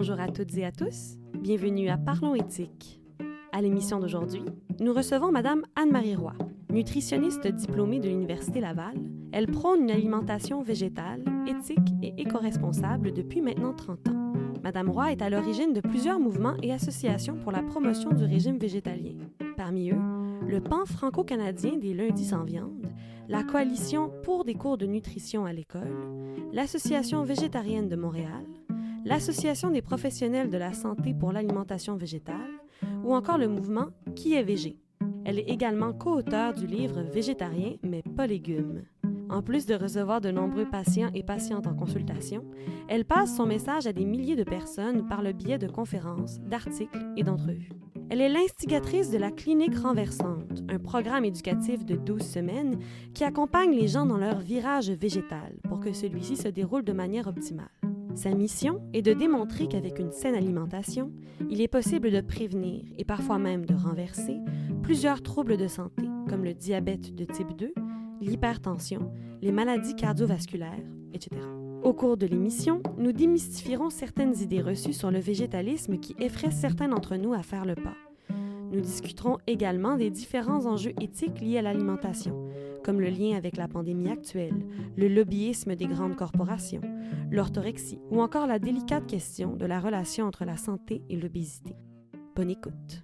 Bonjour à toutes et à tous, bienvenue à Parlons éthique. À l'émission d'aujourd'hui, nous recevons Madame Anne-Marie Roy. Nutritionniste diplômée de l'Université Laval, elle prône une alimentation végétale, éthique et éco-responsable depuis maintenant 30 ans. Madame Roy est à l'origine de plusieurs mouvements et associations pour la promotion du régime végétalien. Parmi eux, le PAN franco-canadien des lundis sans viande, la Coalition pour des cours de nutrition à l'école, l'Association végétarienne de Montréal, l'Association des professionnels de la santé pour l'alimentation végétale ou encore le mouvement Qui est végé. Elle est également co-auteure du livre Végétarien mais pas légumes. En plus de recevoir de nombreux patients et patientes en consultation, elle passe son message à des milliers de personnes par le biais de conférences, d'articles et d'entrevues. Elle est l'instigatrice de la Clinique Renversante, un programme éducatif de 12 semaines qui accompagne les gens dans leur virage végétal pour que celui-ci se déroule de manière optimale. Sa mission est de démontrer qu'avec une saine alimentation, il est possible de prévenir et parfois même de renverser plusieurs troubles de santé comme le diabète de type 2, l'hypertension, les maladies cardiovasculaires, etc. Au cours de l'émission, nous démystifierons certaines idées reçues sur le végétalisme qui effraient certains d'entre nous à faire le pas. Nous discuterons également des différents enjeux éthiques liés à l'alimentation, comme le lien avec la pandémie actuelle, le lobbyisme des grandes corporations, l'orthorexie ou encore la délicate question de la relation entre la santé et l'obésité. Bonne écoute.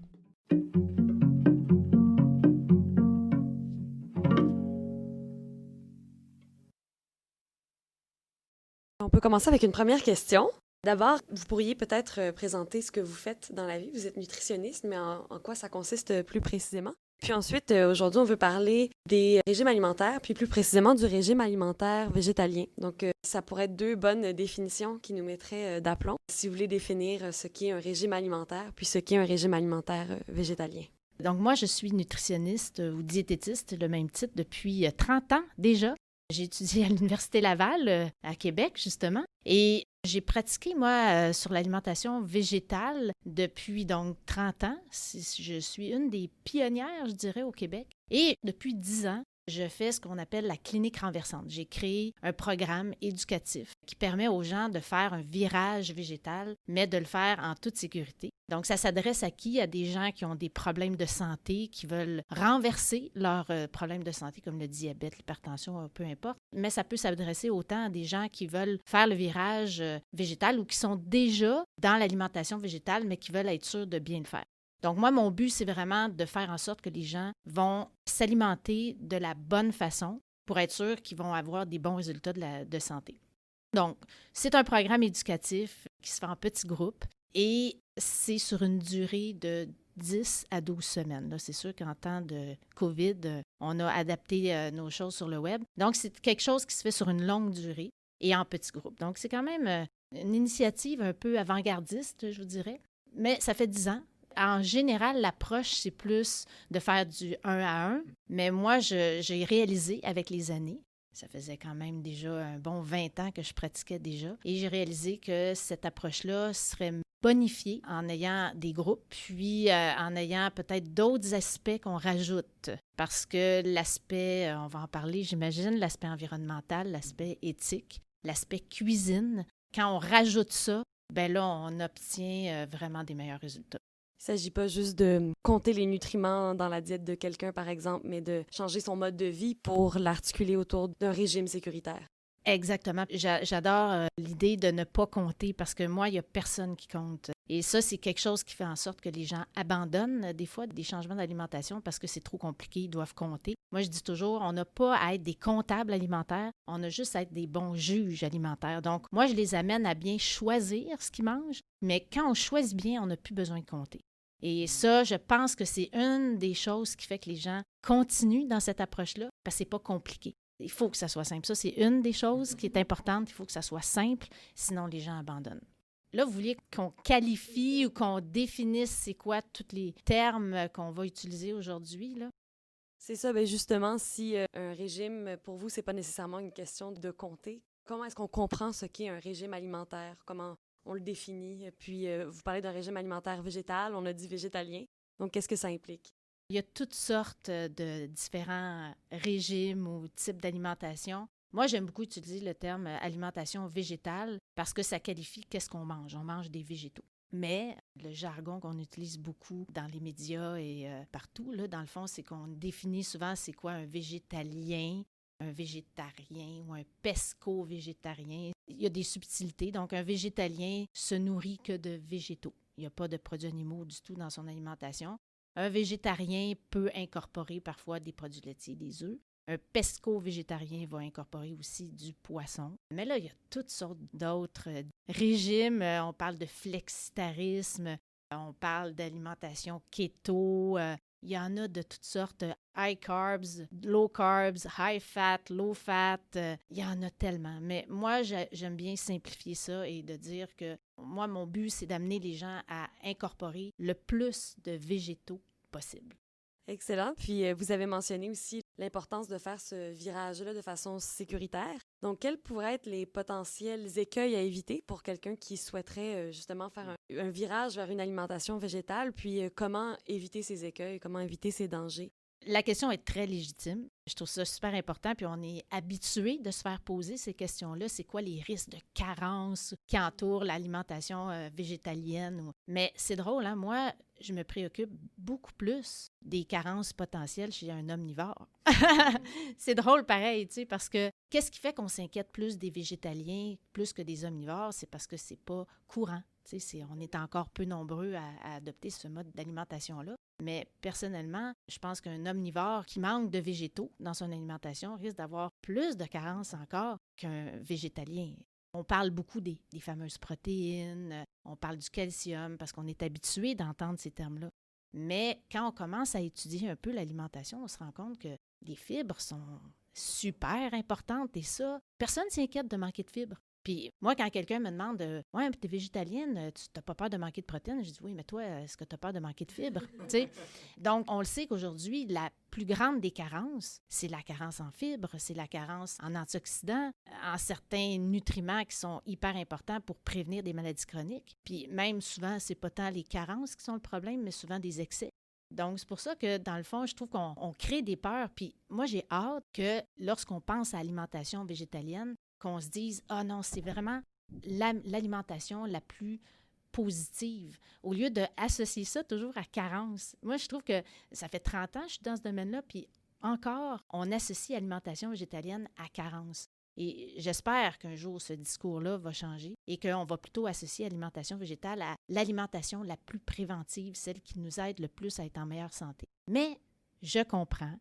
On peut commencer avec une première question. D'abord, vous pourriez peut-être présenter ce que vous faites dans la vie. Vous êtes nutritionniste, mais en quoi ça consiste plus précisément? Puis ensuite, aujourd'hui, on veut parler des régimes alimentaires, puis plus précisément du régime alimentaire végétalien. Donc, ça pourrait être deux bonnes définitions qui nous mettraient d'aplomb, si vous voulez définir ce qu'est un régime alimentaire, puis ce qu'est un régime alimentaire végétalien. Donc, moi, je suis nutritionniste ou diététiste, le même titre, depuis 30 ans déjà. J'ai étudié à l'Université Laval, à Québec, justement, et j'ai pratiqué, moi, sur l'alimentation végétale depuis donc 30 ans. Je suis une des pionnières, je dirais, au Québec. Et depuis 10 ans, je fais ce qu'on appelle la clinique renversante. J'ai créé un programme éducatif qui permet aux gens de faire un virage végétal, mais de le faire en toute sécurité. Donc, ça s'adresse à qui? À des gens qui ont des problèmes de santé, qui veulent renverser leurs problèmes de santé, comme le diabète, l'hypertension, peu importe. Mais ça peut s'adresser autant à des gens qui veulent faire le virage végétal ou qui sont déjà dans l'alimentation végétale, mais qui veulent être sûrs de bien le faire. Donc, moi, mon but, c'est vraiment de faire en sorte que les gens vont s'alimenter de la bonne façon pour être sûrs qu'ils vont avoir des bons résultats de santé. Donc, c'est un programme éducatif qui se fait en petits groupes et c'est sur une durée de 10 à 12 semaines. Là, c'est sûr qu'en temps de COVID, on a adapté nos choses sur le web. Donc, c'est quelque chose qui se fait sur une longue durée et en petits groupes. Donc, c'est quand même une initiative un peu avant-gardiste, je vous dirais, mais ça fait 10 ans. En général, l'approche, c'est plus de faire du 1 à 1, mais moi, j'ai réalisé avec les années, ça faisait quand même déjà un bon 20 ans que je pratiquais déjà, et j'ai réalisé que cette approche-là serait bonifiée en ayant des groupes, puis en ayant peut-être d'autres aspects qu'on rajoute, parce que l'aspect, on va en parler, j'imagine, l'aspect environnemental, l'aspect éthique, l'aspect cuisine, quand on rajoute ça, ben là, on obtient vraiment des meilleurs résultats. Il ne s'agit pas juste de compter les nutriments dans la diète de quelqu'un, par exemple, mais de changer son mode de vie pour l'articuler autour d'un régime sécuritaire. Exactement. J'adore l'idée de ne pas compter parce que moi, il n'y a personne qui compte. Et ça, c'est quelque chose qui fait en sorte que les gens abandonnent des fois des changements d'alimentation parce que c'est trop compliqué, ils doivent compter. Moi, je dis toujours, on n'a pas à être des comptables alimentaires, on a juste à être des bons juges alimentaires. Donc, moi, je les amène à bien choisir ce qu'ils mangent, mais quand on choisit bien, on n'a plus besoin de compter. Et ça, je pense que c'est une des choses qui fait que les gens continuent dans cette approche-là parce que c'est pas compliqué. Il faut que ça soit simple. Ça, c'est une des choses qui est importante. Il faut que ça soit simple, sinon les gens abandonnent. Là, vous vouliez qu'on qualifie ou qu'on définisse c'est quoi tous les termes qu'on va utiliser aujourd'hui, là? C'est ça, bien justement, si un régime, pour vous, c'est pas nécessairement une question de compter, comment est-ce qu'on comprend ce qu'est un régime alimentaire? Comment on le définit? Puis, vous parlez d'un régime alimentaire végétal, on a dit végétalien. Donc, qu'est-ce que ça implique? Il y a toutes sortes de différents régimes ou types d'alimentation. Moi, j'aime beaucoup utiliser le terme alimentation végétale parce que ça qualifie qu'est-ce qu'on mange. On mange des végétaux. Mais le jargon qu'on utilise beaucoup dans les médias et partout, là, dans le fond, c'est qu'on définit souvent c'est quoi un végétalien, un végétarien ou un pesco-végétarien. Il y a des subtilités. Donc, un végétalien se nourrit que de végétaux. Il n'y a pas de produits animaux du tout dans son alimentation. Un végétarien peut incorporer parfois des produits laitiers, des œufs. Un pesco-végétarien va incorporer aussi du poisson. Mais là, il y a toutes sortes d'autres régimes. On parle de flexitarisme, on parle d'alimentation keto. Il y en a de toutes sortes. High carbs, low carbs, high fat, low fat. Il y en a tellement. Mais moi, j'aime bien simplifier ça et de dire que moi, mon but, c'est d'amener les gens à incorporer le plus de végétaux possible. Excellent. Puis, vous avez mentionné aussi l'importance de faire ce virage-là de façon sécuritaire. Donc, quels pourraient être les potentiels écueils à éviter pour quelqu'un qui souhaiterait justement faire un virage vers une alimentation végétale? Puis, comment éviter ces écueils? Comment éviter ces dangers? La question est très légitime. Je trouve ça super important, puis on est habitué de se faire poser ces questions-là. C'est quoi les risques de carence qui entourent l'alimentation végétalienne? Mais c'est drôle, hein? Moi, je me préoccupe beaucoup plus des carences potentielles chez un omnivore. C'est drôle pareil, tu sais, parce que qu'est-ce qui fait qu'on s'inquiète plus des végétaliens plus que des omnivores? C'est parce que c'est pas courant. Tu sais, on est encore peu nombreux à adopter ce mode d'alimentation-là. Mais personnellement, je pense qu'un omnivore qui manque de végétaux dans son alimentation risque d'avoir plus de carences encore qu'un végétalien. On parle beaucoup des fameuses protéines, on parle du calcium parce qu'on est habitué d'entendre ces termes-là. Mais quand on commence à étudier un peu l'alimentation, on se rend compte que les fibres sont super importantes et ça, personne ne s'inquiète de manquer de fibres. Puis moi, quand quelqu'un me demande « Ouais, tu es végétalienne, tu n'as pas peur de manquer de protéines? » Je dis « Oui, mais toi, est-ce que tu as peur de manquer de fibres? » Tu sais? Donc, on le sait qu'aujourd'hui, la plus grande des carences, c'est la carence en fibres, c'est la carence en antioxydants, en certains nutriments qui sont hyper importants pour prévenir des maladies chroniques. Puis même souvent, c'est pas tant les carences qui sont le problème, mais souvent des excès. Donc, c'est pour ça que, dans le fond, je trouve qu'on crée des peurs. Puis moi, j'ai hâte que lorsqu'on pense à l'alimentation végétalienne, qu'on se dise « Ah non, c'est vraiment l'alimentation la plus positive », au lieu d'associer ça toujours à carence. Moi, je trouve que ça fait 30 ans que je suis dans ce domaine-là, puis encore, on associe alimentation végétalienne à carence. Et j'espère qu'un jour, ce discours-là va changer et qu'on va plutôt associer l'alimentation végétale à l'alimentation la plus préventive, celle qui nous aide le plus à être en meilleure santé. Mais je comprends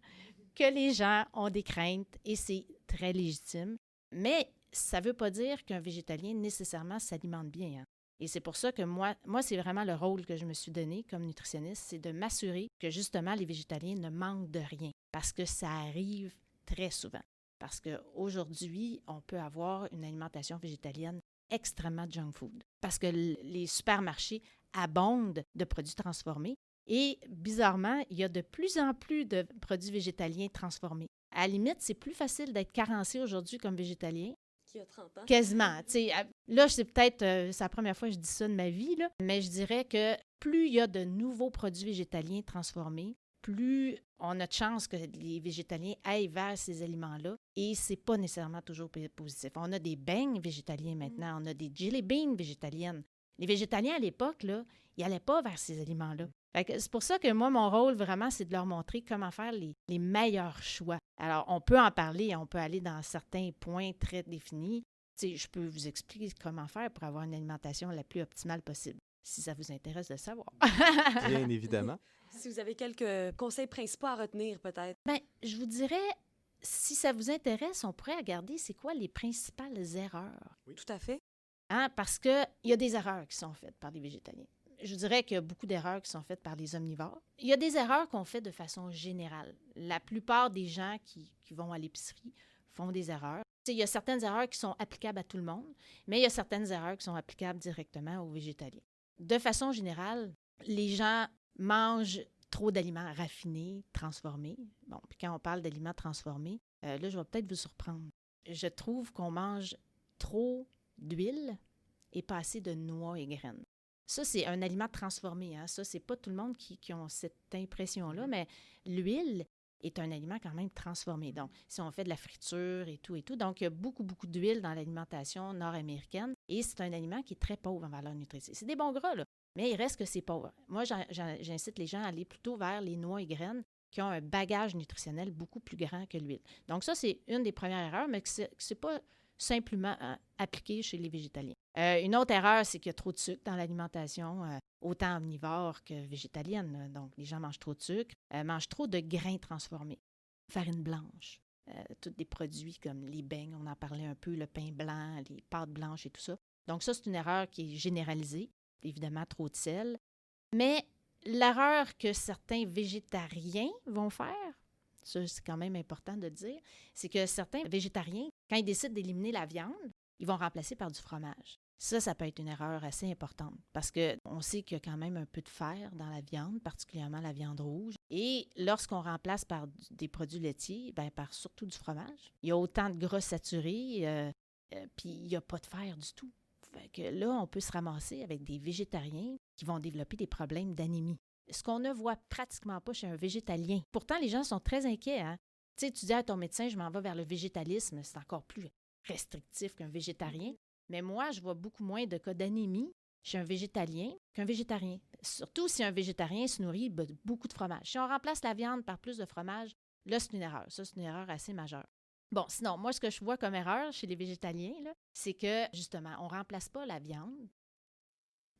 que les gens ont des craintes et c'est très légitime. Mais ça ne veut pas dire qu'un végétalien nécessairement s'alimente bien. Hein. Et c'est pour ça que moi, c'est vraiment le rôle que je me suis donné comme nutritionniste, c'est de m'assurer que justement les végétaliens ne manquent de rien. Parce que ça arrive très souvent. Parce qu'aujourd'hui, on peut avoir une alimentation végétalienne extrêmement junk food. Parce que les supermarchés abondent de produits transformés. Et bizarrement, il y a de plus en plus de produits végétaliens transformés. À la limite, c'est plus facile d'être carencé aujourd'hui comme végétalien. Qui a 30 ans. Quasiment. Là, c'est peut-être c'est la première fois que je dis ça de ma vie, là, mais je dirais que plus il y a de nouveaux produits végétaliens transformés, plus on a de chances que les végétaliens aillent vers ces aliments-là. Et c'est pas nécessairement toujours positif. On a des beignes végétaliens maintenant, on a des jelly beans végétaliennes. Les végétaliens, à l'époque, là, ils n'allaient pas vers ces aliments-là. C'est pour ça que moi, mon rôle, vraiment, c'est de leur montrer comment faire les meilleurs choix. Alors, on peut en parler, on peut aller dans certains points très définis. Je peux vous expliquer comment faire pour avoir une alimentation la plus optimale possible, si ça vous intéresse de savoir. Bien évidemment. Si vous avez quelques conseils principaux à retenir, peut-être. Bien, je vous dirais, si ça vous intéresse, on pourrait regarder c'est quoi les principales erreurs. Oui. Tout à fait. Hein, parce qu'il y a des erreurs qui sont faites par les végétaliens. Je dirais qu'il y a beaucoup d'erreurs qui sont faites par les omnivores. Il y a des erreurs qu'on fait de façon générale. La plupart des gens qui vont à l'épicerie font des erreurs. Il y a certaines erreurs qui sont applicables à tout le monde, mais il y a certaines erreurs qui sont applicables directement aux végétaliens. De façon générale, les gens mangent trop d'aliments raffinés, transformés. Bon, puis quand on parle d'aliments transformés, là, je vais peut-être vous surprendre. Je trouve qu'on mange trop d'huile et pas assez de noix et graines. Ça, c'est un aliment transformé. Hein? Ça, c'est pas tout le monde qui a cette impression-là, mais l'huile, est un aliment quand même transformé. Donc, si on fait de la friture et tout, donc il y a beaucoup, beaucoup d'huile dans l'alimentation nord-américaine et c'est un aliment qui est très pauvre en valeur nutritive. C'est des bons gras, là, mais il reste que c'est pauvre. Moi, j'incite les gens à aller plutôt vers les noix et graines qui ont un bagage nutritionnel beaucoup plus grand que l'huile. Donc ça, c'est une des premières erreurs, mais que c'est pas simplement appliqué chez les végétaliens. Une autre erreur, c'est qu'il y a trop de sucre dans l'alimentation, autant omnivore que végétalienne. Donc, les gens mangent trop de sucre, mangent trop de grains transformés, farine blanche, tous des produits comme les beignes, on en parlait un peu, le pain blanc, les pâtes blanches et tout ça. Donc ça, c'est une erreur qui est généralisée. Évidemment, trop de sel. Mais l'erreur que certains végétariens vont faire, ça, c'est quand même important de le dire, c'est que certains végétariens, quand ils décident d'éliminer la viande, ils vont remplacer par du fromage. Ça peut être une erreur assez importante parce qu'on sait qu'il y a quand même un peu de fer dans la viande, particulièrement la viande rouge. Et lorsqu'on remplace par des produits laitiers, bien, par surtout du fromage, il y a autant de gras saturés, puis il n'y a pas de fer du tout. Fait que là, on peut se ramasser avec des végétariens qui vont développer des problèmes d'anémie. Ce qu'on ne voit pratiquement pas chez un végétalien. Pourtant, les gens sont très inquiets. Hein? Tu sais, tu dis à ton médecin, je m'en vais vers le végétalisme, c'est encore plus restrictif qu'un végétarien. Mais moi, je vois beaucoup moins de cas d'anémie chez un végétalien qu'un végétarien. Surtout si un végétarien se nourrit de beaucoup de fromage. Si on remplace la viande par plus de fromage, là, c'est une erreur. Ça, c'est une erreur assez majeure. Bon, sinon, moi, ce que je vois comme erreur chez les végétaliens, là, c'est que, justement, on ne remplace pas la viande.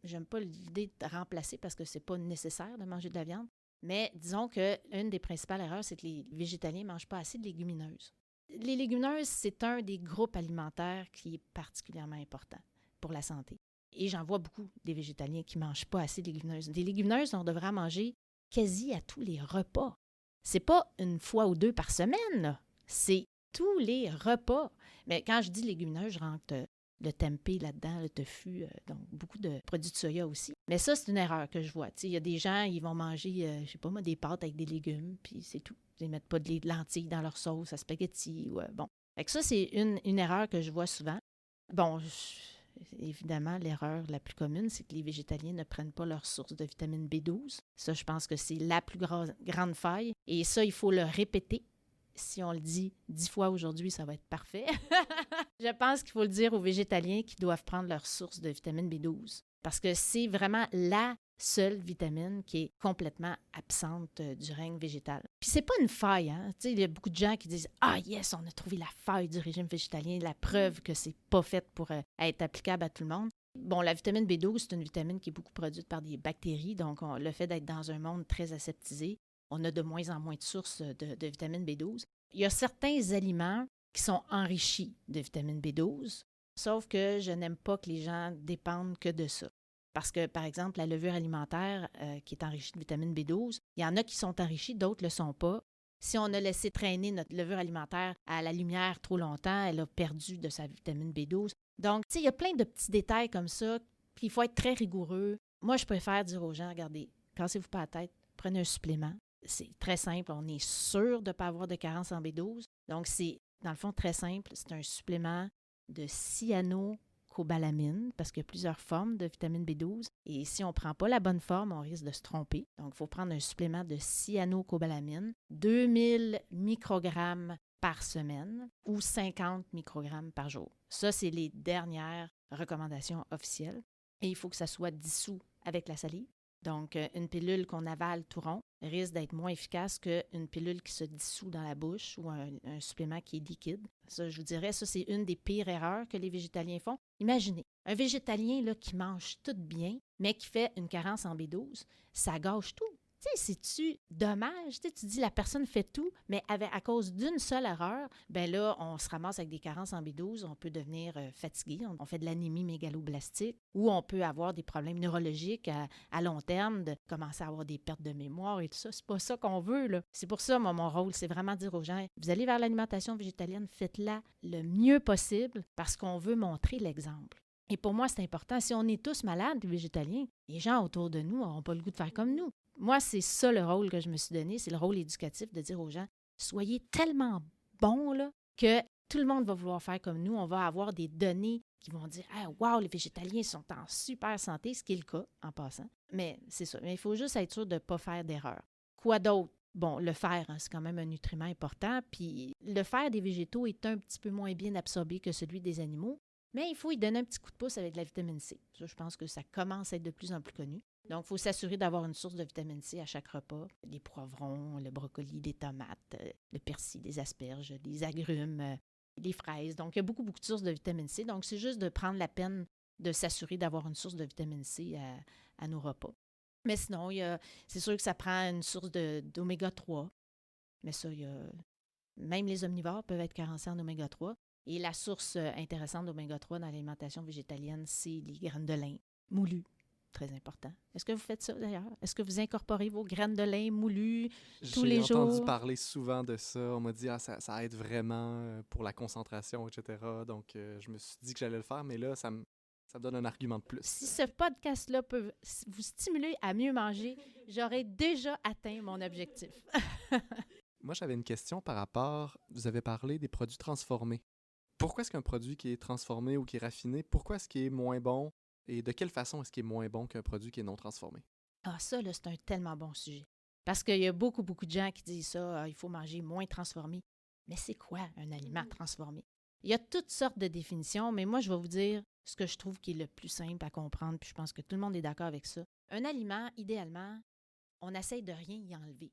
J'aime pas l'idée de remplacer parce que c'est pas nécessaire de manger de la viande. Mais disons qu'une des principales erreurs, c'est que les végétaliens ne mangent pas assez de légumineuses. Les légumineuses, c'est un des groupes alimentaires qui est particulièrement important pour la santé. Et j'en vois beaucoup des végétaliens qui ne mangent pas assez de légumineuses. Des légumineuses, on devrait en manger quasi à tous les repas. C'est pas une fois ou deux par semaine, là. C'est tous les repas. Mais quand je dis légumineuses, je rentre le tempeh là-dedans, le tofu, donc beaucoup de produits de soya aussi. Mais ça, c'est une erreur que je vois. Il y a des gens, ils vont manger, je sais pas moi, des pâtes avec des légumes, puis c'est tout. Ils ne mettent pas de lentilles dans leur sauce à spaghetti. Bon. Fait que ça, c'est une erreur que je vois souvent. Bon, évidemment, l'erreur la plus commune, c'est que les végétaliens ne prennent pas leur source de vitamine B12. Ça, je pense que c'est la plus grande faille. Et ça, il faut le répéter. Si on le dit 10 fois aujourd'hui, ça va être parfait. Je pense qu'il faut le dire aux végétaliens qui doivent prendre leur source de vitamine B12 parce que c'est vraiment la seule vitamine qui est complètement absente du règne végétal. Puis c'est pas une faille, hein? Tu sais, il y a beaucoup de gens qui disent « Ah yes, on a trouvé la faille du régime végétalien, la preuve que c'est pas fait pour être applicable à tout le monde. » Bon, la vitamine B12, c'est une vitamine qui est beaucoup produite par des bactéries, donc le fait d'être dans un monde très aseptisé, on a de moins en moins de sources de vitamine B12. Il y a certains aliments qui sont enrichis de vitamine B12, sauf que je n'aime pas que les gens dépendent que de ça. Parce que, par exemple, la levure alimentaire qui est enrichie de vitamine B12, il y en a qui sont enrichis, d'autres ne le sont pas. Si on a laissé traîner notre levure alimentaire à la lumière trop longtemps, elle a perdu de sa vitamine B12. Donc, tu sais, il y a plein de petits détails comme ça, puis il faut être très rigoureux. Moi, je préfère dire aux gens, regardez, cassez-vous pas la tête, prenez un supplément. C'est très simple, on est sûr de ne pas avoir de carence en B12. Donc, c'est, dans le fond, très simple. C'est un supplément de cyanocobalamin, parce qu'il y a plusieurs formes de vitamine B12. Et si on ne prend pas la bonne forme, on risque de se tromper. Donc, il faut prendre un supplément de cyanocobalamin, 2000 microgrammes par semaine ou 50 microgrammes par jour. Ça, c'est les dernières recommandations officielles. Et il faut que ça soit dissous avec la salive. Donc, une pilule qu'on avale tout rond risque d'être moins efficace qu'une pilule qui se dissout dans la bouche ou un supplément qui est liquide. Ça, je vous dirais, ça, c'est une des pires erreurs que les végétaliens font. Imaginez, un végétalien là, qui mange tout bien, mais qui fait une carence en B12, ça gâche tout. Tu sais, c'est-tu dommage? Tu dis la personne fait tout, mais à cause d'une seule erreur, ben là, on se ramasse avec des carences en B12, on peut devenir fatigué, on fait de l'anémie mégaloblastique, ou on peut avoir des problèmes neurologiques à long terme, de commencer à avoir des pertes de mémoire et tout ça. C'est pas ça qu'on veut, là. C'est pour ça, moi, mon rôle, c'est vraiment de dire aux gens, vous allez vers l'alimentation végétalienne, faites-la le mieux possible parce qu'on veut montrer l'exemple. Et pour moi, c'est important. Si on est tous malades, les végétaliens, les gens autour de nous n'auront pas le goût de faire comme nous. Moi, c'est ça le rôle que je me suis donné, c'est le rôle éducatif de dire aux gens, soyez tellement bons là, que tout le monde va vouloir faire comme nous. On va avoir des données qui vont dire « Ah, wow, les végétaliens sont en super santé », ce qui est le cas en passant. Mais c'est ça. Mais il faut juste être sûr de ne pas faire d'erreur. Quoi d'autre Bon, le fer, hein, c'est quand même un nutriment important. Puis le fer des végétaux est un petit peu moins bien absorbé que celui des animaux. Mais il faut y donner un petit coup de pouce avec la vitamine C. Ça, je pense que ça commence à être de plus en plus connu. Donc, il faut s'assurer d'avoir une source de vitamine C à chaque repas. Les poivrons, le brocoli, les tomates, le persil, les asperges, les agrumes, les fraises. Donc, il y a beaucoup, beaucoup de sources de vitamine C. Donc, c'est juste de prendre la peine de s'assurer d'avoir une source de vitamine C à nos repas. Mais sinon, c'est sûr que ça prend une source d'oméga 3. Mais ça, même les omnivores peuvent être carencés en oméga 3. Et la source intéressante d'oméga 3 dans l'alimentation végétalienne, c'est les graines de lin moulues. Très important. Est-ce que vous faites ça d'ailleurs? Est-ce que vous incorporez vos graines de lin moulues tous les jours? J'ai entendu parler souvent de ça. On m'a dit ça aide vraiment pour la concentration, etc. Donc, je me suis dit que j'allais le faire, mais là, ça me donne un argument de plus. Si ce podcast-là peut vous stimuler à mieux manger, j'aurais déjà atteint mon objectif. Moi, j'avais une question par rapport, vous avez parlé des produits transformés. Pourquoi est-ce qu'un produit qui est transformé ou qui est raffiné, pourquoi est-ce qu'il est moins bon et de quelle façon est-ce qu'il est moins bon qu'un produit qui est non transformé? Ah, ça, là, c'est un tellement bon sujet. Parce qu'il y a beaucoup, beaucoup de gens qui disent ça, il faut manger moins transformé. Mais c'est quoi un aliment transformé? Il y a toutes sortes de définitions, mais moi, je vais vous dire ce que je trouve qui est le plus simple à comprendre, puis je pense que tout le monde est d'accord avec ça. Un aliment, idéalement, on essaye de rien y enlever.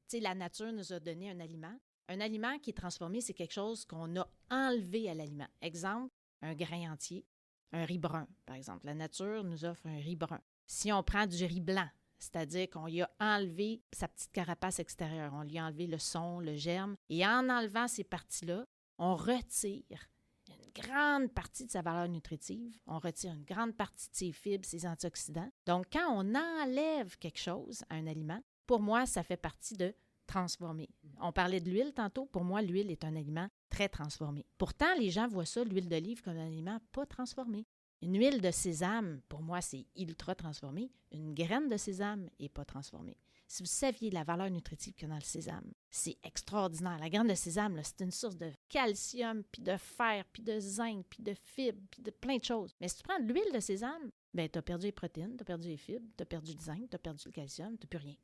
Tu sais, la nature nous a donné un aliment. Un aliment qui est transformé, c'est quelque chose qu'on a enlevé à l'aliment. Exemple, un grain entier, un riz brun, par exemple. La nature nous offre un riz brun. Si on prend du riz blanc, c'est-à-dire qu'on lui a enlevé sa petite carapace extérieure, on lui a enlevé le son, le germe, et en enlevant ces parties-là, on retire une grande partie de sa valeur nutritive, on retire une grande partie de ses fibres, ses antioxydants. Donc, quand on enlève quelque chose à un aliment, pour moi, ça fait partie de transformer. On parlait de l'huile tantôt. Pour moi, l'huile est un aliment très transformé. Pourtant, les gens voient ça, l'huile d'olive, comme un aliment pas transformé. Une huile de sésame, pour moi, c'est ultra transformé. Une graine de sésame n'est pas transformée. Si vous saviez la valeur nutritive qu'il y a dans le sésame, c'est extraordinaire. La graine de sésame, là, c'est une source de calcium, puis de fer, puis de zinc, puis de fibres, puis de plein de choses. Mais si tu prends de l'huile de sésame, bien, tu as perdu les protéines, tu as perdu les fibres, tu as perdu le zinc, tu as perdu le calcium, tu n'as plus rien.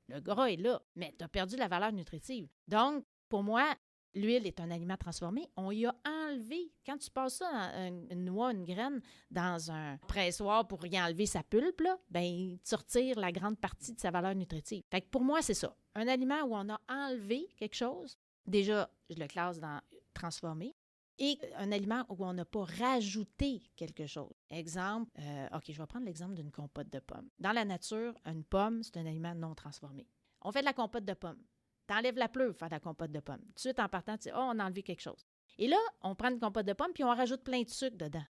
Le gras est là, mais tu as perdu la valeur nutritive. Donc, pour moi, l'huile est un aliment transformé. On y a enlevé, quand tu passes ça, une noix, une graine, dans un pressoir pour y enlever sa pulpe, là, ben, tu retires la grande partie de sa valeur nutritive. Fait que pour moi, c'est ça. Un aliment où on a enlevé quelque chose, déjà, je le classe dans transformé, et un aliment où on n'a pas rajouté quelque chose. Exemple, OK, je vais prendre l'exemple d'une compote de pommes. Dans la nature, une pomme, c'est un aliment non transformé. On fait de la compote de pommes. T'enlèves la pleure pour faire de la compote de pommes. Tout de suite, en partant, tu dis, on a enlevé quelque chose. Et là, on prend une compote de pommes, puis on rajoute plein de sucre dedans.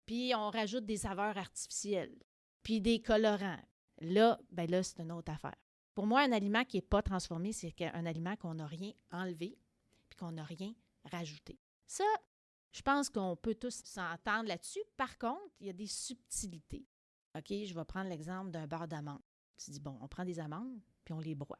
Puis on rajoute des saveurs artificielles, puis des colorants. Là, c'est une autre affaire. Pour moi, un aliment qui n'est pas transformé, c'est un aliment qu'on n'a rien enlevé, puis qu'on n'a rien rajouté. Ça, je pense qu'on peut tous s'entendre là-dessus. Par contre, il y a des subtilités. OK, je vais prendre l'exemple d'un beurre d'amande. Tu dis, bon, on prend des amandes, puis on les broie.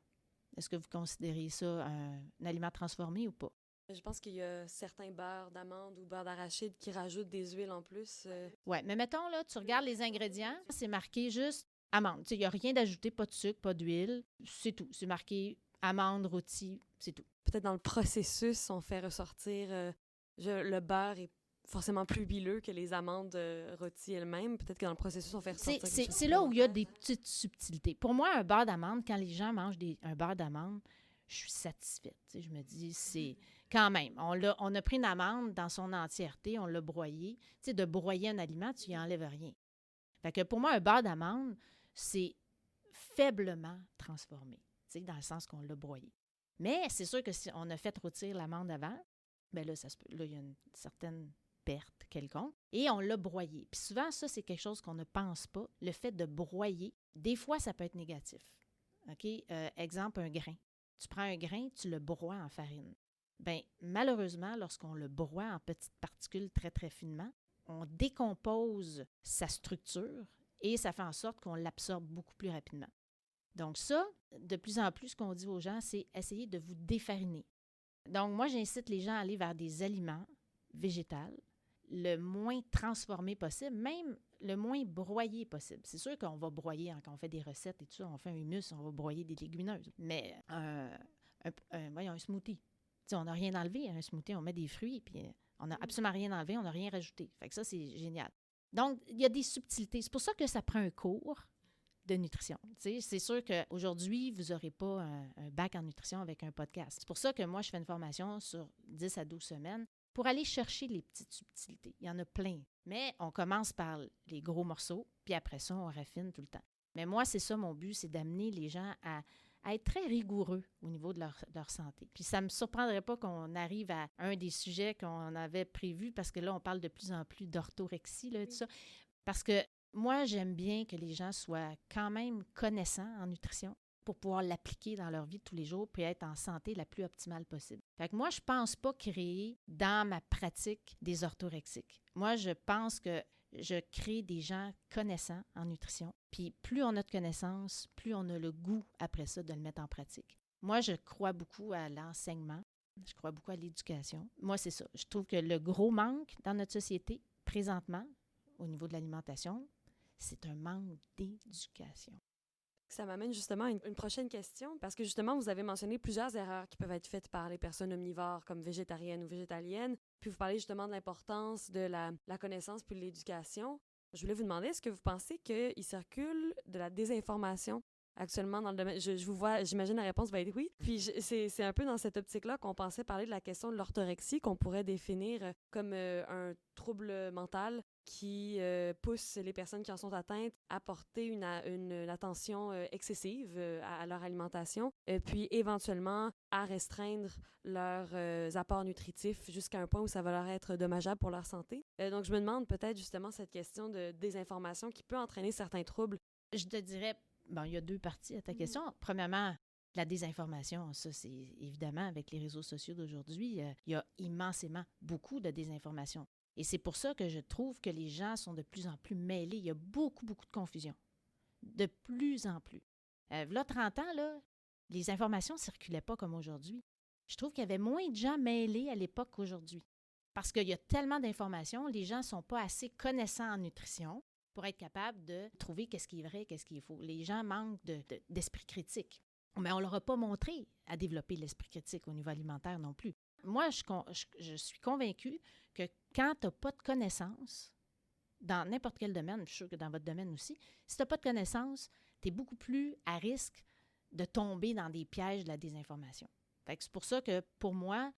Est-ce que vous considérez ça un aliment transformé ou pas? Je pense qu'il y a certains beurres d'amande ou beurre d'arachide qui rajoutent des huiles en plus. Oui, mais mettons, là, tu regardes les ingrédients, c'est marqué juste amande. Il n'y a rien d'ajouté, pas de sucre, pas d'huile. C'est tout. C'est marqué amande, rôti, c'est tout. Peut-être dans le processus, on fait ressortir... le beurre est forcément plus huileux que les amandes rôties elles-mêmes. Peut-être que dans le processus, on fait ressortir... C'est là où il y a des petites subtilités. Pour moi, un beurre d'amande, quand les gens mangent un beurre d'amande, je suis satisfaite. Je me dis, c'est... Quand même, on a pris une amande dans son entièreté, on l'a broyée. De broyer un aliment, tu n'y enlèves rien. Fait que pour moi, un beurre d'amande, c'est faiblement transformé, dans le sens qu'on l'a broyé. Mais c'est sûr que si on a fait rôtir l'amande avant, bien là, ça se peut. Là, il y a une certaine perte quelconque. Et on l'a broyé. Puis souvent, ça, c'est quelque chose qu'on ne pense pas. Le fait de broyer, des fois, ça peut être négatif. OK? Exemple, un grain. Tu prends un grain, tu le broies en farine. Bien, malheureusement, lorsqu'on le broie en petites particules très, très finement, on décompose sa structure et ça fait en sorte qu'on l'absorbe beaucoup plus rapidement. Donc ça, de plus en plus, ce qu'on dit aux gens, c'est essayer de vous défariner. Donc moi, j'incite les gens à aller vers des aliments végétaux. le moins transformé possible, même le moins broyé possible. C'est sûr qu'on va broyer, quand on fait des recettes et tout ça, on fait un hummus, on va broyer des légumineuses. Mais voyons, un smoothie. T'sais, on n'a rien enlevé à un smoothie, on met des fruits, puis on n'a absolument rien enlevé, on n'a rien rajouté. Fait que ça, c'est génial. Donc, il y a des subtilités. C'est pour ça que ça prend un cours de nutrition. C'est sûr qu'aujourd'hui, vous n'aurez pas un bac en nutrition avec un podcast. C'est pour ça que moi, je fais une formation sur 10 à 12 semaines pour aller chercher les petites subtilités. Il y en a plein. Mais on commence par les gros morceaux, puis après ça, on raffine tout le temps. Mais moi, c'est ça mon but, c'est d'amener les gens à être très rigoureux au niveau de leur santé. Puis ça ne me surprendrait pas qu'on arrive à un des sujets qu'on avait prévus, parce que là, on parle de plus en plus d'orthorexie, là, tout ça. Parce que moi, j'aime bien que les gens soient quand même connaissants en nutrition pour pouvoir l'appliquer dans leur vie de tous les jours puis être en santé la plus optimale possible. Fait que moi, je ne pense pas créer dans ma pratique des orthorexiques. Moi, je pense que je crée des gens connaissants en nutrition. Puis plus on a de connaissances, plus on a le goût après ça de le mettre en pratique. Moi, je crois beaucoup à l'enseignement. Je crois beaucoup à l'éducation. Moi, c'est ça. Je trouve que le gros manque dans notre société, présentement, au niveau de l'alimentation, c'est un manque d'éducation. Ça m'amène justement à une prochaine question, parce que justement, vous avez mentionné plusieurs erreurs qui peuvent être faites par les personnes omnivores, comme végétariennes ou végétaliennes. Puis vous parlez justement de l'importance de la connaissance puis de l'éducation. Je voulais vous demander, est-ce que vous pensez qu'il circule de la désinformation actuellement dans le domaine? Je vous vois, j'imagine la réponse va être oui. Puis c'est un peu dans cette optique-là qu'on pensait parler de la question de l'orthorexie, qu'on pourrait définir comme un trouble mental qui pousse les personnes qui en sont atteintes à porter une attention excessive à leur alimentation, puis éventuellement à restreindre leurs apports nutritifs jusqu'à un point où ça va leur être dommageable pour leur santé. Donc, je me demande peut-être justement cette question de désinformation qui peut entraîner certains troubles. Je te dirais, bon, il y a deux parties à ta question. Premièrement, la désinformation, ça, c'est évidemment avec les réseaux sociaux d'aujourd'hui, il y a immensément beaucoup de désinformation. Et c'est pour ça que je trouve que les gens sont de plus en plus mêlés. Il y a beaucoup, beaucoup de confusion. De plus en plus. Là, 30 ans, là, les informations ne circulaient pas comme aujourd'hui. Je trouve qu'il y avait moins de gens mêlés à l'époque qu'aujourd'hui. Parce qu'il y a tellement d'informations, les gens ne sont pas assez connaissants en nutrition pour être capables de trouver qu'est-ce qui est vrai, qu'est-ce qui est faux. Les gens manquent d'esprit critique. Mais on ne leur a pas montré à développer l'esprit critique au niveau alimentaire non plus. Moi, je suis convaincue que quand tu n'as pas de connaissances, dans n'importe quel domaine, je suis sûre que dans votre domaine aussi, si tu n'as pas de connaissances, tu es beaucoup plus à risque de tomber dans des pièges de la désinformation. Fait que c'est pour ça que, pour moi,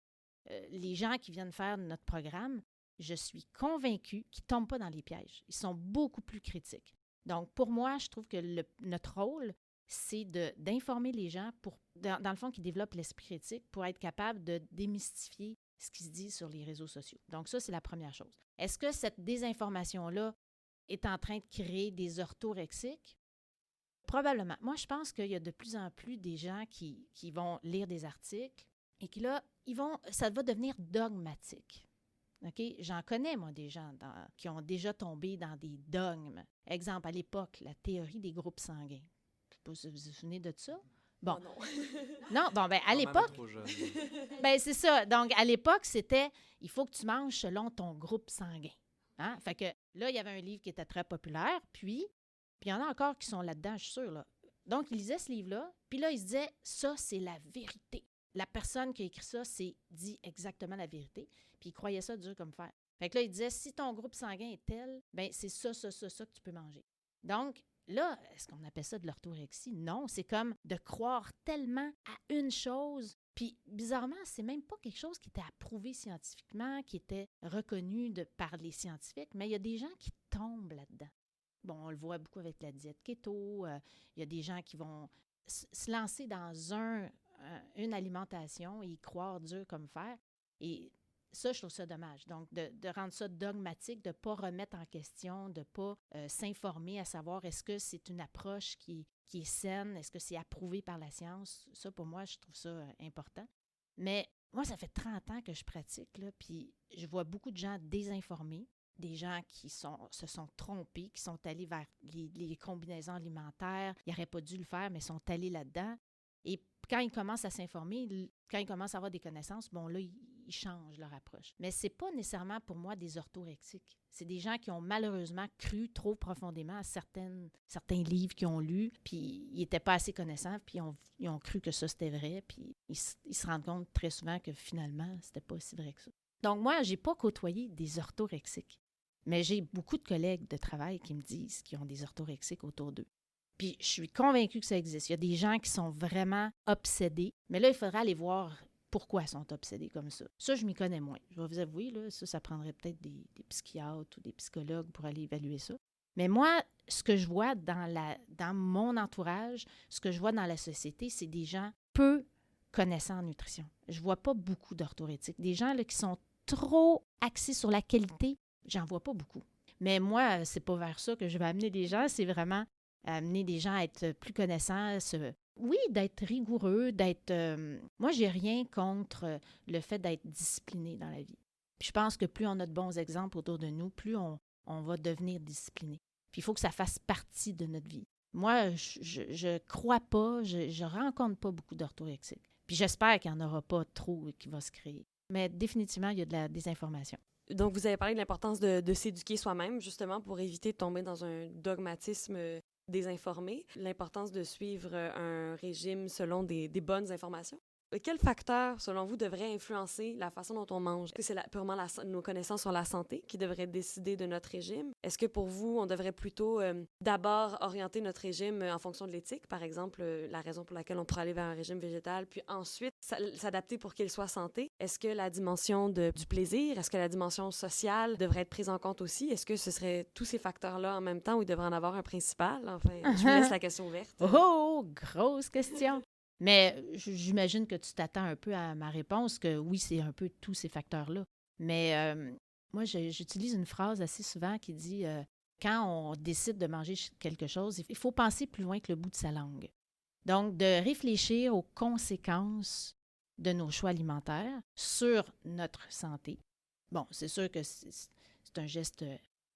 les gens qui viennent faire notre programme, je suis convaincue qu'ils ne tombent pas dans les pièges. Ils sont beaucoup plus critiques. Donc, pour moi, je trouve que notre rôle, c'est d'informer les gens dans le fond, qui développent l'esprit critique pour être capable de démystifier ce qui se dit sur les réseaux sociaux. Donc ça, c'est la première chose. Est-ce que cette désinformation-là est en train de créer des orthorexiques? Probablement. Moi, je pense qu'il y a de plus en plus des gens qui vont lire des articles et qui, là, ça va devenir dogmatique. OK? J'en connais, moi, des gens qui ont déjà tombé dans des dogmes. Exemple, à l'époque, la théorie des groupes sanguins. Je ne sais pas si vous vous souvenez de ça. Bon. Oh non. Non, bon, ben à l'époque... ben c'est ça. Donc, à l'époque, c'était, il faut que tu manges selon ton groupe sanguin. Hein? Fait que là, il y avait un livre qui était très populaire, puis il y en a encore qui sont là-dedans, je suis sûre, là. Donc, il lisait ce livre-là, puis là, il se disait, ça, c'est la vérité. La personne qui a écrit ça, dit exactement la vérité, puis il croyait ça dur comme fer. Fait que là, il disait, si ton groupe sanguin est tel, ben c'est ça que tu peux manger. Donc, là, est-ce qu'on appelle ça de l'orthorexie? Non, c'est comme de croire tellement à une chose. Puis, bizarrement, c'est même pas quelque chose qui était approuvé scientifiquement, qui était reconnu par les scientifiques, mais il y a des gens qui tombent là-dedans. Bon, on le voit beaucoup avec la diète keto. Il y a des gens qui vont se lancer dans une alimentation et y croire dur comme fer. Et ça, je trouve ça dommage. Donc, de rendre ça dogmatique, de ne pas remettre en question, de ne pas s'informer à savoir est-ce que c'est une approche qui est saine, est-ce que c'est approuvé par la science. Ça, pour moi, je trouve ça important. Mais moi, ça fait 30 ans que je pratique, là, puis je vois beaucoup de gens désinformés, des gens qui se sont trompés, qui sont allés vers les combinaisons alimentaires. Ils n'auraient pas dû le faire, mais sont allés là-dedans. Et quand ils commencent à s'informer, quand ils commencent à avoir des connaissances, bon là, ils changent leur approche. Mais c'est pas nécessairement pour moi des orthorexiques. C'est des gens qui ont malheureusement cru trop profondément à certains livres qu'ils ont lus, puis ils n'étaient pas assez connaissants, puis ils ont cru que ça, c'était vrai, puis ils se rendent compte très souvent que finalement, c'était pas si vrai que ça. Donc moi, j'ai pas côtoyé des orthorexiques, mais j'ai beaucoup de collègues de travail qui me disent qu'ils ont des orthorexiques autour d'eux. Puis je suis convaincue que ça existe. Il y a des gens qui sont vraiment obsédés, mais là, il faudra aller voir pourquoi ils sont obsédés comme ça. Ça, je m'y connais moins. Je vais vous avouer, là, ça prendrait peut-être des psychiatres ou des psychologues pour aller évaluer ça. Mais moi, ce que je vois dans mon entourage, ce que je vois dans la société, c'est des gens peu connaissants en nutrition. Je vois pas beaucoup d'orthorétiques. Des gens là, qui sont trop axés sur la qualité, j'en vois pas beaucoup. Mais moi, c'est pas vers ça que je vais amener des gens, c'est vraiment amener des gens à être plus connaissants, oui, d'être rigoureux, moi, j'ai rien contre le fait d'être discipliné dans la vie. Puis je pense que plus on a de bons exemples autour de nous, plus on va devenir discipliné. Puis il faut que ça fasse partie de notre vie. Moi, je crois pas, je rencontre pas beaucoup d'orthorexiques. Puis j'espère qu'il n'y en aura pas trop qui va se créer. Mais définitivement, il y a de la désinformation. Donc, vous avez parlé de l'importance de s'éduquer soi-même, justement, pour éviter de tomber dans un dogmatisme désinformé, l'importance de suivre un régime selon des bonnes informations. Quels facteurs, selon vous, devraient influencer la façon dont on mange? Est-ce que c'est purement nos connaissances sur la santé qui devraient décider de notre régime? Est-ce que pour vous, on devrait plutôt d'abord orienter notre régime en fonction de l'éthique, par exemple, la raison pour laquelle on pourrait aller vers un régime végétal, puis ensuite s'adapter pour qu'il soit santé? Est-ce que la dimension du plaisir, est-ce que la dimension sociale devrait être prise en compte aussi? Est-ce que ce serait tous ces facteurs-là en même temps ou il devrait en avoir un principal? Enfin, je vous laisse la question ouverte. Oh, grosse question! Mais j'imagine que tu t'attends un peu à ma réponse, que oui, c'est un peu tous ces facteurs-là. Mais moi, j'utilise une phrase assez souvent qui dit quand on décide de manger quelque chose, il faut penser plus loin que le bout de sa langue. Donc, de réfléchir aux conséquences de nos choix alimentaires sur notre santé. Bon, c'est sûr que c'est un geste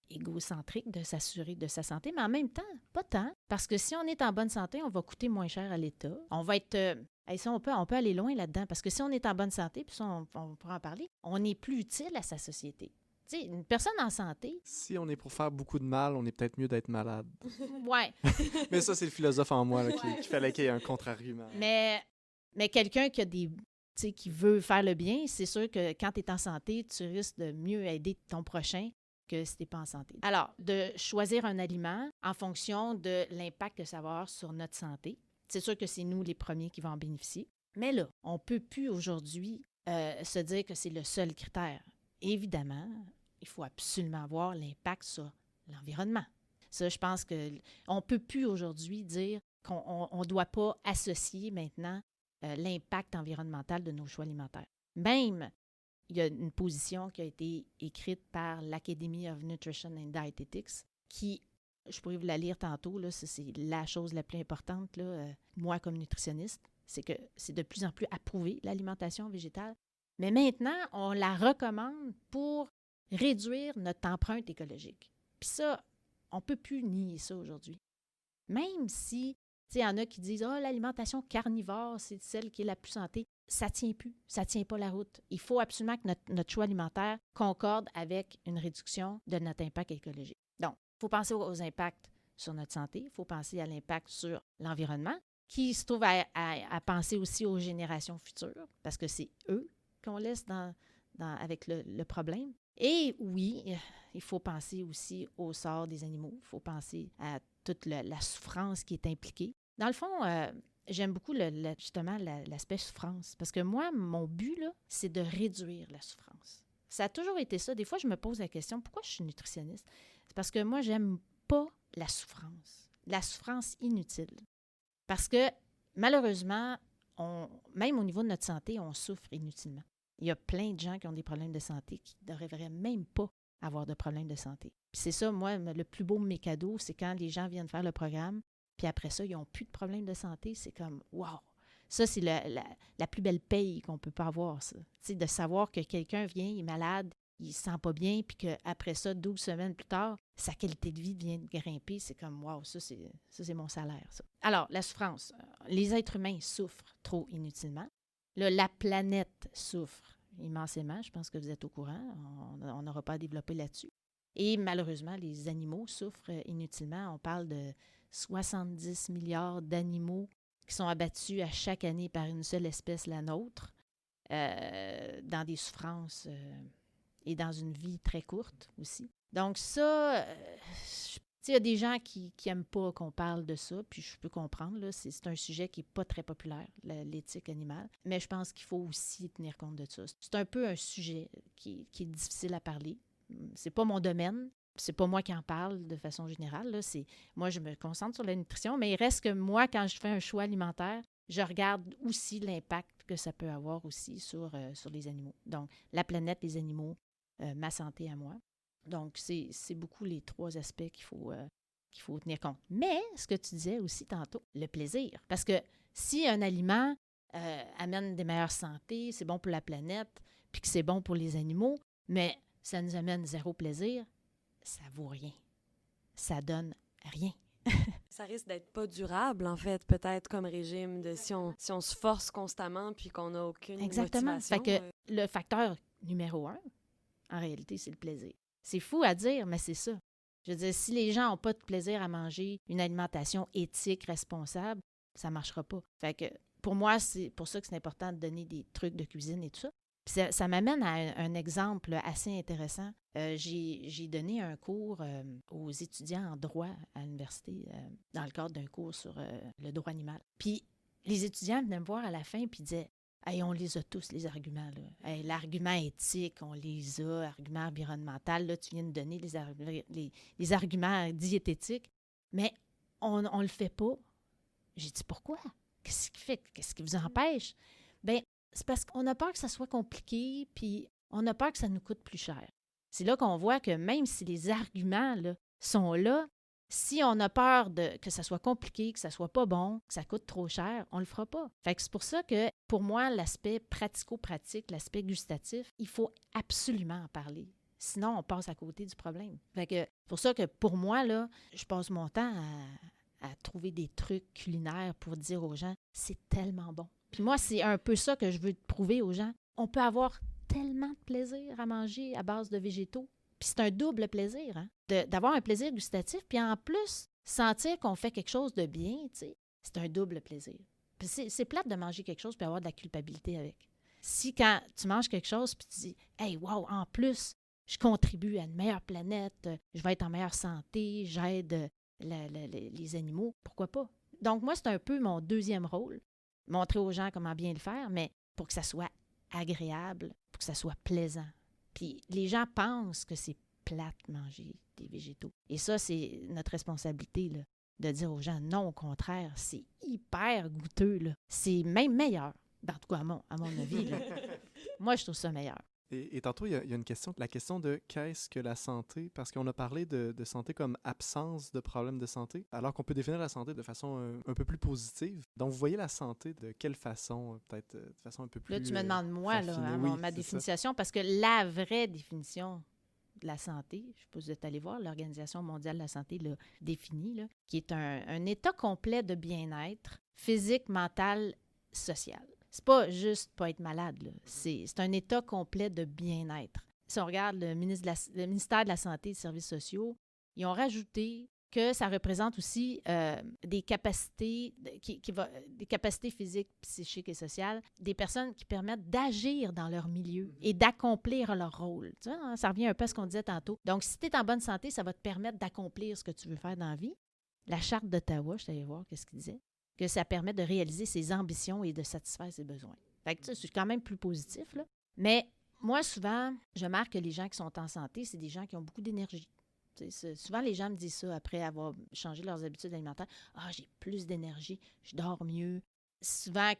égocentrique de s'assurer de sa santé, mais en même temps, pas tant. Parce que si on est en bonne santé, on va coûter moins cher à l'État. On va être... ça, on peut aller loin là-dedans, parce que si on est en bonne santé, puis ça, on pourra en parler, on est plus utile à sa société. Tu sais, une personne en santé... Si on est pour faire beaucoup de mal, on est peut-être mieux d'être malade. Ouais. Mais ça, c'est le philosophe en moi là, qui fallait qu'il y ait un contre-argument. Mais quelqu'un qui a qui veut faire le bien, c'est sûr que quand tu es en santé, tu risques de mieux aider ton prochain que si tu n'es pas en santé. Alors, de choisir un aliment en fonction de l'impact que ça va avoir sur notre santé, c'est sûr que c'est nous les premiers qui vont en bénéficier. Mais là, on ne peut plus aujourd'hui se dire que c'est le seul critère. Évidemment, il faut absolument voir l'impact sur l'environnement. Ça, je pense qu'on ne peut plus aujourd'hui dire qu'on ne doit pas associer maintenant l'impact environnemental de nos choix alimentaires. Même, il y a une position qui a été écrite par l'Academy of Nutrition and Dietetics qui, je pourrais vous la lire tantôt, là, c'est la chose la plus importante, là, moi comme nutritionniste, c'est que c'est de plus en plus approuvé, l'alimentation végétale. Mais maintenant, on la recommande pour réduire notre empreinte écologique. Puis ça, on ne peut plus nier ça aujourd'hui. Même si, tu sais, il y en a qui disent « Ah, l'alimentation carnivore, c'est celle qui est la plus santé », ça ne tient plus, ça ne tient pas la route. Il faut absolument que notre choix alimentaire concorde avec une réduction de notre impact écologique. Donc, il faut penser aux impacts sur notre santé, il faut penser à l'impact sur l'environnement, qui se trouve à penser aussi aux générations futures, parce que c'est eux qu'on laisse avec le problème. Et oui, il faut penser aussi au sort des animaux, il faut penser à toute la souffrance qui est impliquée. Dans le fond, j'aime beaucoup justement l'aspect souffrance, parce que moi, mon but, là, c'est de réduire la souffrance. Ça a toujours été ça. Des fois, je me pose la question, pourquoi je suis nutritionniste? C'est parce que moi, j'aime pas la souffrance inutile. Parce que, malheureusement, même au niveau de notre santé, on souffre inutilement. Il y a plein de gens qui ont des problèmes de santé qui ne devraient même pas avoir de problèmes de santé. Puis c'est ça, moi, le plus beau de mes cadeaux, c'est quand les gens viennent faire le programme, puis après ça, ils n'ont plus de problèmes de santé. C'est comme, wow! Ça, c'est la plus belle paye qu'on peut pas avoir, ça. Tu sais, de savoir que quelqu'un vient, il est malade, il ne se sent pas bien, puis qu'après ça, 12 semaines plus tard, sa qualité de vie vient de grimper. C'est comme, wow, ça, c'est mon salaire, ça. Alors, la souffrance. Les êtres humains souffrent trop inutilement. Là, la planète souffre immensément. Je pense que vous êtes au courant. On n'aura pas à développer là-dessus. Et malheureusement, les animaux souffrent inutilement. On parle de 70 milliards d'animaux qui sont abattus à chaque année par une seule espèce, la nôtre, dans des souffrances et dans une vie très courte aussi. Donc ça, il y a des gens qui n'aiment pas qu'on parle de ça, puis je peux comprendre, là, c'est un sujet qui n'est pas très populaire, l'éthique animale, mais je pense qu'il faut aussi tenir compte de ça. C'est un peu un sujet qui est difficile à parler. C'est pas mon domaine, c'est pas moi qui en parle de façon générale, là, moi, je me concentre sur la nutrition, mais il reste que moi, quand je fais un choix alimentaire, je regarde aussi l'impact que ça peut avoir aussi sur les animaux. Donc, la planète, les animaux, ma santé à moi. Donc, c'est beaucoup les 3 aspects qu'il faut tenir compte. Mais, ce que tu disais aussi tantôt, le plaisir. Parce que si un aliment amène des meilleures santé, c'est bon pour la planète, puis que c'est bon pour les animaux, mais ça nous amène 0 plaisir, ça vaut rien. Ça donne rien. Ça risque d'être pas durable, en fait, peut-être comme régime, si on se force constamment puis qu'on n'a aucune Exactement. motivation. Fait que le facteur numéro 1, en réalité, c'est le plaisir. C'est fou à dire, mais c'est ça. Je veux dire, si les gens n'ont pas de plaisir à manger une alimentation éthique, responsable, ça ne marchera pas. Fait que pour moi, c'est pour ça que c'est important de donner des trucs de cuisine et tout ça. Puis ça m'amène à un exemple assez intéressant. J'ai donné un cours aux étudiants en droit à l'université dans le cadre d'un cours sur le droit animal. Puis les étudiants venaient me voir à la fin et disaient « Hey, on les a tous, les arguments. Là. Hey, l'argument éthique, on les a. Argument environnemental, là, tu viens de donner les arguments diététiques. Mais on ne le fait pas. » J'ai dit « Pourquoi? Qu'est-ce qui fait? Qu'est-ce qui vous empêche? » Bien, c'est parce qu'on a peur que ça soit compliqué, puis on a peur que ça nous coûte plus cher. C'est là qu'on voit que même si les arguments là, sont là, si on a peur que ça soit compliqué, que ça soit pas bon, que ça coûte trop cher, on le fera pas. Fait que c'est pour ça que, pour moi, l'aspect pratico-pratique, l'aspect gustatif, il faut absolument en parler. Sinon, on passe à côté du problème. Fait que c'est pour ça que, pour moi, là, je passe mon temps à trouver des trucs culinaires pour dire aux gens « c'est tellement bon ». Puis moi, c'est un peu ça que je veux prouver aux gens. On peut avoir tellement de plaisir à manger à base de végétaux. Puis c'est un double plaisir, hein? D'avoir un plaisir gustatif, puis en plus, sentir qu'on fait quelque chose de bien, tu sais, c'est un double plaisir. Puis c'est plate de manger quelque chose puis avoir de la culpabilité avec. Si quand tu manges quelque chose puis tu dis « Hey, wow, en plus, je contribue à une meilleure planète, je vais être en meilleure santé, j'aide les animaux, pourquoi pas? » Donc moi, c'est un peu mon deuxième rôle, montrer aux gens comment bien le faire, mais pour que ça soit agréable, pour que ça soit plaisant. Puis les gens pensent que c'est plate manger des végétaux. Et ça, c'est notre responsabilité, là, de dire aux gens, non, au contraire, c'est hyper goûteux, là. C'est même meilleur, en tout cas à mon avis. Là. Moi, je trouve ça meilleur. Et tantôt, il y a une question, la question de qu'est-ce que la santé? Parce qu'on a parlé de santé comme absence de problèmes de santé, alors qu'on peut définir la santé de façon un peu plus positive. Donc, vous voyez la santé de quelle façon? Peut-être de façon un peu plus Là, tu me demandes moi, là, hein, oui, ma définition, parce que la vraie définition de la santé, je ne sais pas si vous êtes allé voir, l'Organisation mondiale de la santé l'a définie, là, qui est un état complet de bien-être physique, mental, social. C'est pas juste pas être malade, là. C'est un état complet de bien-être. Si on regarde le ministère de la Santé et des Services sociaux, ils ont rajouté que ça représente aussi des capacités des capacités physiques, psychiques et sociales, des personnes qui permettent d'agir dans leur milieu et d'accomplir leur rôle. Tu vois, hein, ça revient un peu à ce qu'on disait tantôt. Donc, si tu es en bonne santé, ça va te permettre d'accomplir ce que tu veux faire dans la vie. La Charte d'Ottawa, je suis allée voir qu'est-ce qu'il disait, que ça permet de réaliser ses ambitions et de satisfaire ses besoins. Fait que, c'est quand même plus positif, là. Mais moi, souvent, je remarque que les gens qui sont en santé, c'est des gens qui ont beaucoup d'énergie. Souvent, les gens me disent ça après avoir changé leurs habitudes alimentaires. « Ah, j'ai plus d'énergie, je dors mieux. » Souvent,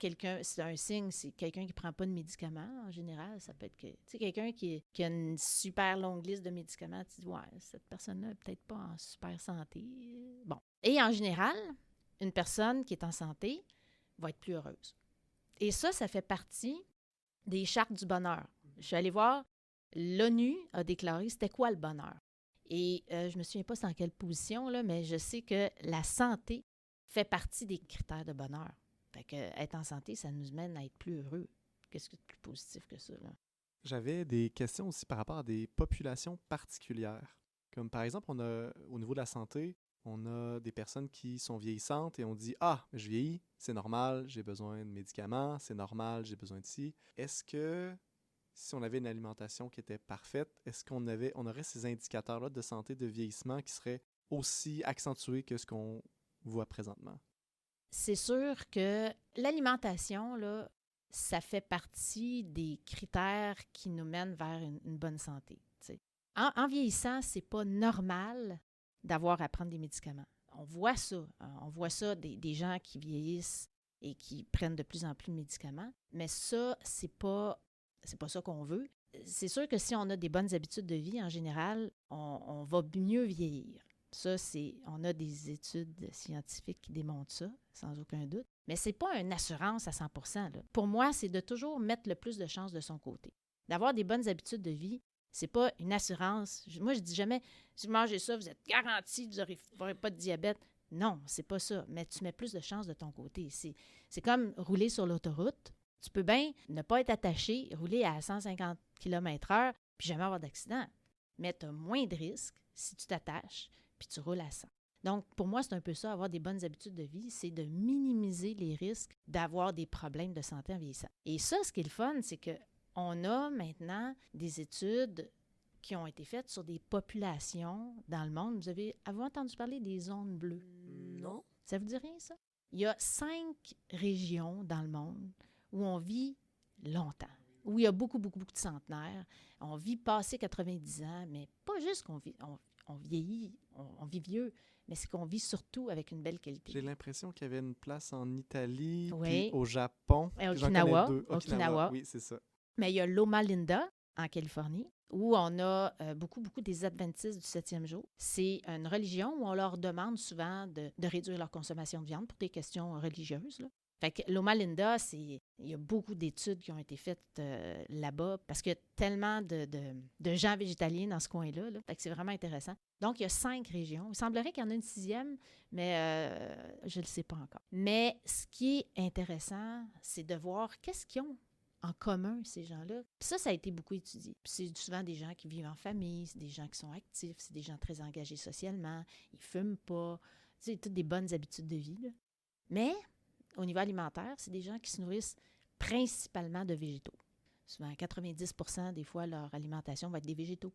c'est un signe, c'est quelqu'un qui ne prend pas de médicaments, en général. Ça peut être quelqu'un qui a une super longue liste de médicaments. Tu dis « Ouais, cette personne-là n'est peut-être pas en super santé. » Bon. Et en général, une personne qui est en santé va être plus heureuse. Et ça fait partie des chartes du bonheur. Je suis allée voir, l'ONU a déclaré c'était quoi le bonheur. Et je ne me souviens pas c'est dans quelle position, là, mais je sais que la santé fait partie des critères de bonheur. Fait que être en santé, ça nous mène à être plus heureux. Qu'est-ce que de plus positif que ça, là? J'avais des questions aussi par rapport à des populations particulières. Comme par exemple, au niveau de la santé, on a des personnes qui sont vieillissantes et on dit «Ah, je vieillis, c'est normal, j'ai besoin de médicaments, c'est normal, j'ai besoin de ci». Est-ce que si on avait une alimentation qui était parfaite, est-ce on aurait ces indicateurs-là de santé, de vieillissement qui seraient aussi accentués que ce qu'on voit présentement? C'est sûr que l'alimentation, là, ça fait partie des critères qui nous mènent vers une bonne santé. Tu sais. En vieillissant, c'est pas normal d'avoir à prendre des médicaments. On voit ça. On voit ça des gens qui vieillissent et qui prennent de plus en plus de médicaments. Mais ça, c'est pas ça qu'on veut. C'est sûr que si on a des bonnes habitudes de vie, en général, on va mieux vieillir. Ça, on a des études scientifiques qui démontrent ça, sans aucun doute. Mais ce n'est pas une assurance à 100 là. Pour moi, c'est de toujours mettre le plus de chances de son côté. D'avoir des bonnes habitudes de vie, c'est pas une assurance. Moi, je dis jamais, si vous mangez ça, vous êtes garanti, vous n'aurez pas de diabète. Non, c'est pas ça. Mais tu mets plus de chances de ton côté. C'est comme rouler sur l'autoroute. Tu peux bien ne pas être attaché, rouler à 150 km/h, puis jamais avoir d'accident. Mais tu as moins de risques si tu t'attaches, puis tu roules à 100. Donc, pour moi, c'est un peu ça, avoir des bonnes habitudes de vie, c'est de minimiser les risques d'avoir des problèmes de santé en vieillissant. Et ça, ce qui est le fun, c'est qu'on a maintenant des études qui ont été faites sur des populations dans le monde. Avez-vous entendu parler des zones bleues? Non. Ça vous dit rien, ça? Il y a 5 régions dans le monde où on vit longtemps, où il y a beaucoup, beaucoup, beaucoup de centenaires. On vit passé 90 ans, mais pas juste qu'on vit, on vieillit, on vit vieux, mais c'est qu'on vit surtout avec une belle qualité. J'ai l'impression qu'il y avait une place en Italie, Oui. puis au Japon. Et J'en connais deux. Okinawa. Oui, c'est ça. Mais il y a Loma Linda, en Californie, où on a beaucoup, beaucoup des Adventistes du 7e jour. C'est une religion où on leur demande souvent de réduire leur consommation de viande pour des questions religieuses, là. Fait que Loma Linda, il y a beaucoup d'études qui ont été faites là-bas parce qu'il y a tellement de gens végétaliens dans ce coin-là. Là. Fait que c'est vraiment intéressant. Donc, il y a 5 régions. Il semblerait qu'il y en a une 6e, mais je ne le sais pas encore. Mais ce qui est intéressant, c'est de voir qu'est-ce qu'ils ont en commun, ces gens-là. Puis ça a été beaucoup étudié. Puis c'est souvent des gens qui vivent en famille, c'est des gens qui sont actifs, c'est des gens très engagés socialement, ils ne fument pas, c'est toutes des bonnes habitudes de vie. Là. Mais au niveau alimentaire, c'est des gens qui se nourrissent principalement de végétaux. Souvent, 90% des fois, leur alimentation va être des végétaux.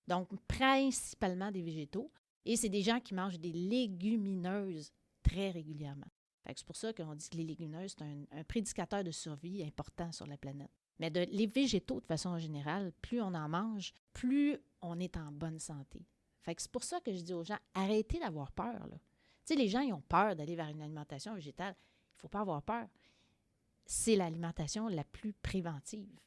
Donc, principalement des végétaux. Et c'est des gens qui mangent des légumineuses très régulièrement. Fait que c'est pour ça qu'on dit que les légumineuses, c'est un prédicateur de survie important sur la planète. Mais les végétaux, de façon générale, plus on en mange, plus on est en bonne santé. Fait que c'est pour ça que je dis aux gens, arrêtez d'avoir peur, là. Tu sais, les gens, ils ont peur d'aller vers une alimentation végétale. Il ne faut pas avoir peur. C'est l'alimentation la plus préventive.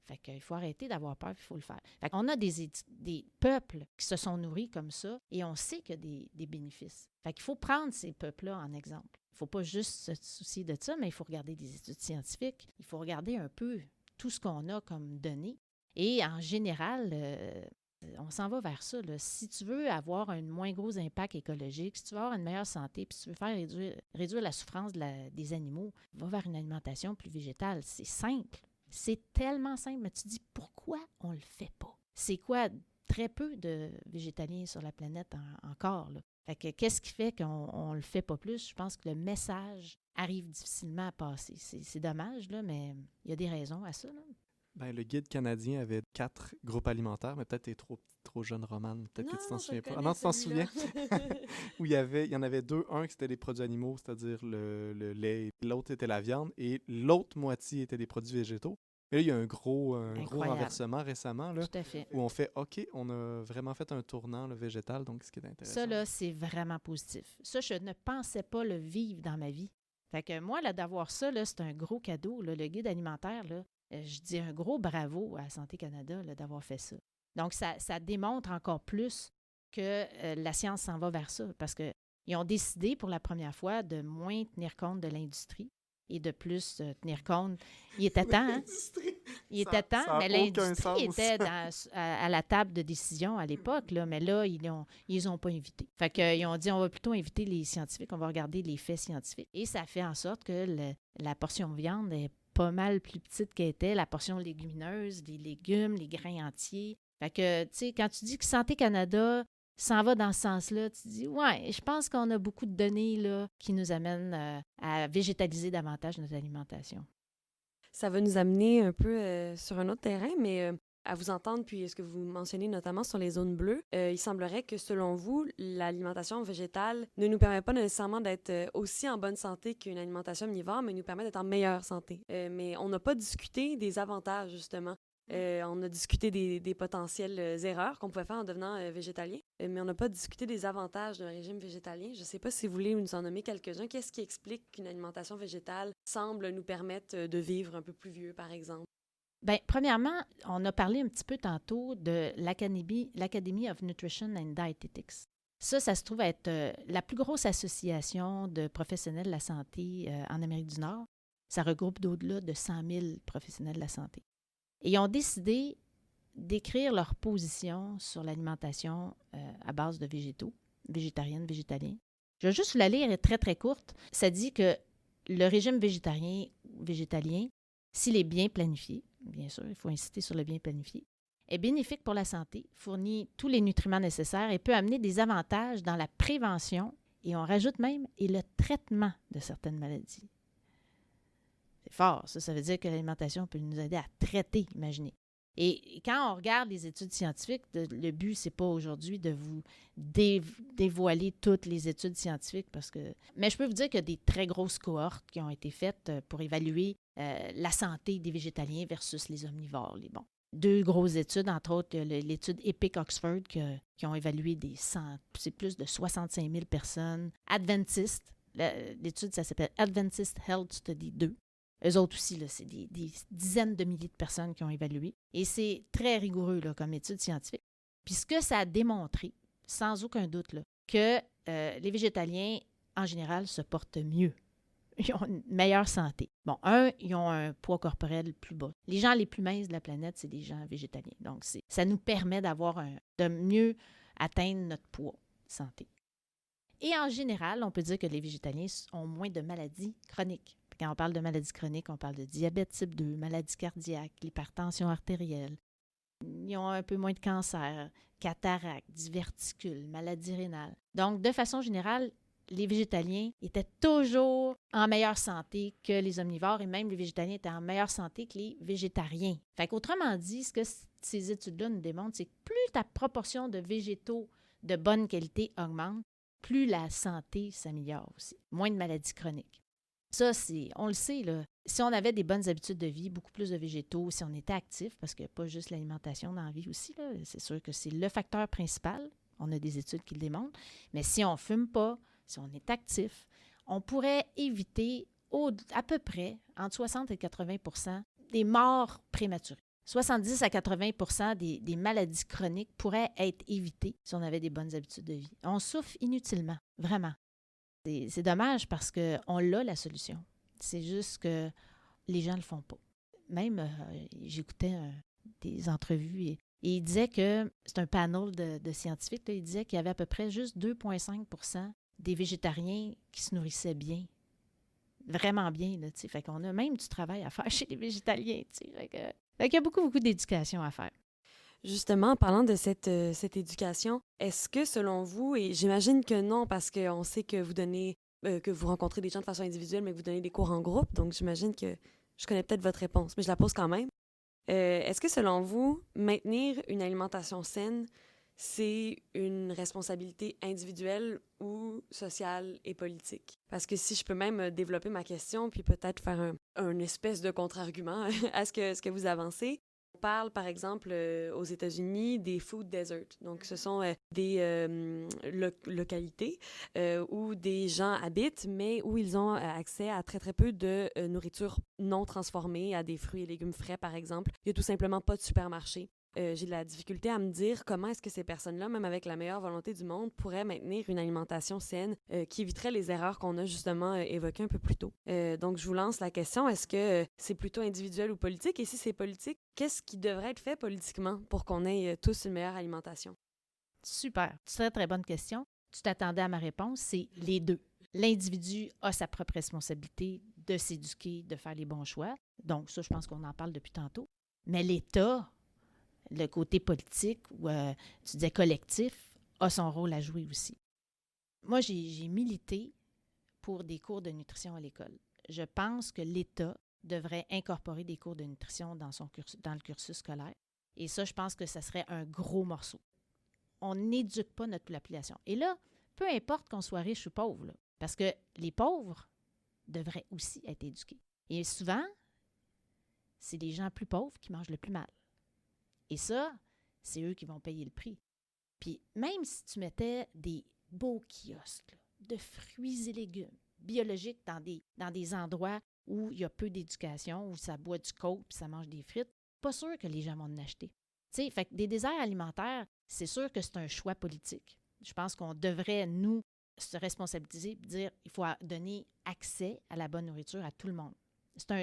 Fait qu'il faut arrêter d'avoir peur, il faut le faire. Fait qu'on a des peuples qui se sont nourris comme ça et on sait qu'il y a des bénéfices. Fait qu'il faut prendre ces peuples-là en exemple. Il ne faut pas juste se soucier de ça, mais il faut regarder des études scientifiques. Il faut regarder un peu tout ce qu'on a comme données. Et en général, on s'en va vers ça. Là. Si tu veux avoir un moins gros impact écologique, si tu veux avoir une meilleure santé, puis si tu veux faire réduire la souffrance des animaux, va vers une alimentation plus végétale. C'est simple. C'est tellement simple. Mais tu te dis, pourquoi on ne le fait pas? C'est quoi? Très peu de végétaliens sur la planète encore. Là. Fait que qu'est-ce qui fait qu'on ne le fait pas plus? Je pense que le message arrive difficilement à passer. C'est dommage, là, mais il y a des raisons à ça. Là. Ben, le guide canadien avait 4 groupes alimentaires, mais peut-être tu es trop jeune, Romane. Peut-être que tu t'en souviens pas. Ah non, tu t'en souviens? Où il y en avait 2. Un qui c'était des produits animaux, c'est-à-dire le lait. L'autre était la viande. Et l'autre moitié était des produits végétaux. Mais là, il y a un gros renversement récemment. Là, tout à fait. Où on fait, OK, on a vraiment fait un tournant le végétal, donc ce qui est intéressant. Ça, là, c'est vraiment positif. Ça, je ne pensais pas le vivre dans ma vie. Fait que moi, là, d'avoir ça, là, c'est un gros cadeau. Là, le guide alimentaire, là, je dis un gros bravo à Santé Canada là, d'avoir fait ça. Donc, ça démontre encore plus que la science s'en va vers ça parce qu'ils ont décidé pour la première fois de moins tenir compte de l'industrie et de plus tenir compte. Il était temps, hein? Il était temps, mais l'industrie était à la table de décision à l'époque, là, mais là, ils ont pas invité. Fait qu'ils ont dit, on va plutôt inviter les scientifiques, on va regarder les faits scientifiques. Et ça fait en sorte que la portion de viande est pas mal plus petite qu'elle était, la portion légumineuse, les légumes, les grains entiers. Fait que, tu sais, quand tu dis que Santé Canada s'en va dans ce sens-là, tu dis, ouais, je pense qu'on a beaucoup de données là, qui nous amènent à végétaliser davantage notre alimentation. Ça va nous amener un peu sur un autre terrain, mais à vous entendre, puis ce que vous mentionnez notamment sur les zones bleues, il semblerait que selon vous, l'alimentation végétale ne nous permet pas nécessairement d'être aussi en bonne santé qu'une alimentation omnivore, mais nous permet d'être en meilleure santé. Mais on n'a pas discuté des avantages, justement. On a discuté des potentielles erreurs qu'on pouvait faire en devenant végétalien, mais on n'a pas discuté des avantages d'un régime végétalien. Je ne sais pas si vous voulez nous en nommer quelques-uns. Qu'est-ce qui explique qu'une alimentation végétale semble nous permettre de vivre un peu plus vieux, par exemple? Bien, premièrement, on a parlé un petit peu tantôt de l'Academy of Nutrition and Dietetics. Ça se trouve être la plus grosse association de professionnels de la santé en Amérique du Nord. Ça regroupe d'au-delà de 100 000 professionnels de la santé. Et ils ont décidé d'écrire leur position sur l'alimentation à base de végétaux, végétarienne, végétalien. Je vais juste vous la lire, elle est très, très courte. Ça dit que le régime végétalien, s'il est bien planifié, bien sûr, il faut insister sur le bien planifié, est bénéfique pour la santé, fournit tous les nutriments nécessaires et peut amener des avantages dans la prévention, et on rajoute même, et le traitement de certaines maladies. C'est fort, ça veut dire que l'alimentation peut nous aider à traiter, imaginez. Et quand on regarde les études scientifiques, le but, c'est pas aujourd'hui de vous dévoiler toutes les études scientifiques, mais je peux vous dire qu'il y a des très grosses cohortes qui ont été faites pour évaluer la santé des végétaliens versus les omnivores. Deux grosses études, entre autres, l'étude EPIC Oxford qui ont évalué c'est plus de 65 000 personnes adventistes. L'étude, ça s'appelle Adventist Health Study 2. Eux autres aussi, là, c'est des dizaines de milliers de personnes qui ont évalué. Et c'est très rigoureux là, comme étude scientifique. Puis ce que ça a démontré, sans aucun doute, là, que les végétaliens, en général, se portent mieux. Ils ont une meilleure santé. Bon, ils ont un poids corporel plus bas. Les gens les plus minces de la planète, c'est des gens végétaliens. Donc, ça nous permet de mieux atteindre notre poids santé. Et en général, on peut dire que les végétaliens ont moins de maladies chroniques. Quand on parle de maladies chroniques, on parle de diabète type 2, maladies cardiaques, l'hypertension artérielle. Ils ont un peu moins de cancer, cataracte, diverticules, maladies rénales. Donc, de façon générale, les végétaliens étaient toujours en meilleure santé que les omnivores et même les végétaliens étaient en meilleure santé que les végétariens. Fait qu'autrement dit, ce que ces études-là nous démontrent, c'est que plus ta proportion de végétaux de bonne qualité augmente, plus la santé s'améliore aussi. Moins de maladies chroniques. Ça, on le sait, là. Si on avait des bonnes habitudes de vie, beaucoup plus de végétaux, si on était actif, parce qu'il n'y a pas juste l'alimentation dans la vie aussi, là, c'est sûr que c'est le facteur principal. On a des études qui le démontrent. Mais si on ne fume pas, si on est actif, on pourrait éviter à peu près entre 60 et 80 % des morts prématurées. 70 à 80 % des maladies chroniques pourraient être évitées si on avait des bonnes habitudes de vie. On souffre inutilement, vraiment. C'est dommage parce qu'on a la solution. C'est juste que les gens ne le font pas. Même, j'écoutais des entrevues et il disait que, c'est un panel de scientifiques, là, il disait qu'il y avait à peu près juste 2,5 % des végétariens qui se nourrissaient bien. Vraiment bien, là, tu sais. Fait qu'on a même du travail à faire chez les végétaliens, tu sais. Fait qu'il y a beaucoup, beaucoup d'éducation à faire. Justement, en parlant de cette éducation, est-ce que selon vous, et j'imagine que non, parce qu'on sait que vous rencontrez des gens de façon individuelle, mais que vous donnez des cours en groupe, donc j'imagine que je connais peut-être votre réponse, mais je la pose quand même. Est-ce que selon vous, maintenir une alimentation saine, c'est une responsabilité individuelle ou sociale et politique? Parce que si je peux même développer ma question, puis peut-être faire un espèce de contre-argument à ce que vous avancez, on parle, par exemple, aux États-Unis, des food deserts. Donc, ce sont des localités où des gens habitent, mais où ils ont accès à très, très peu de nourriture non transformée, à des fruits et légumes frais, par exemple. Il n'y a tout simplement pas de supermarché. J'ai de la difficulté à me dire comment est-ce que ces personnes-là, même avec la meilleure volonté du monde, pourraient maintenir une alimentation saine qui éviterait les erreurs qu'on a justement évoquées un peu plus tôt. Donc, je vous lance la question, est-ce que c'est plutôt individuel ou politique? Et si c'est politique, qu'est-ce qui devrait être fait politiquement pour qu'on ait tous une meilleure alimentation? Super. Très, très bonne question. Tu t'attendais à ma réponse, c'est les deux. L'individu a sa propre responsabilité de s'éduquer, de faire les bons choix. Donc, ça, je pense qu'on en parle depuis tantôt. Mais l'État, le côté politique, ou tu disais collectif, a son rôle à jouer aussi. Moi, j'ai milité pour des cours de nutrition à l'école. Je pense que l'État devrait incorporer des cours de nutrition dans le cursus scolaire. Et ça, je pense que ça serait un gros morceau. On n'éduque pas notre population. Et là, peu importe qu'on soit riche ou pauvre, là, parce que les pauvres devraient aussi être éduqués. Et souvent, c'est les gens plus pauvres qui mangent le plus mal. Et ça, c'est eux qui vont payer le prix. Puis même si tu mettais des beaux kiosques là, de fruits et légumes biologiques dans des endroits où il y a peu d'éducation, où ça boit du coke puis ça mange des frites, pas sûr que les gens vont en acheter. Tu sais, fait que des déserts alimentaires, c'est sûr que c'est un choix politique. Je pense qu'on devrait, nous, se responsabiliser et dire qu'il faut donner accès à la bonne nourriture à tout le monde.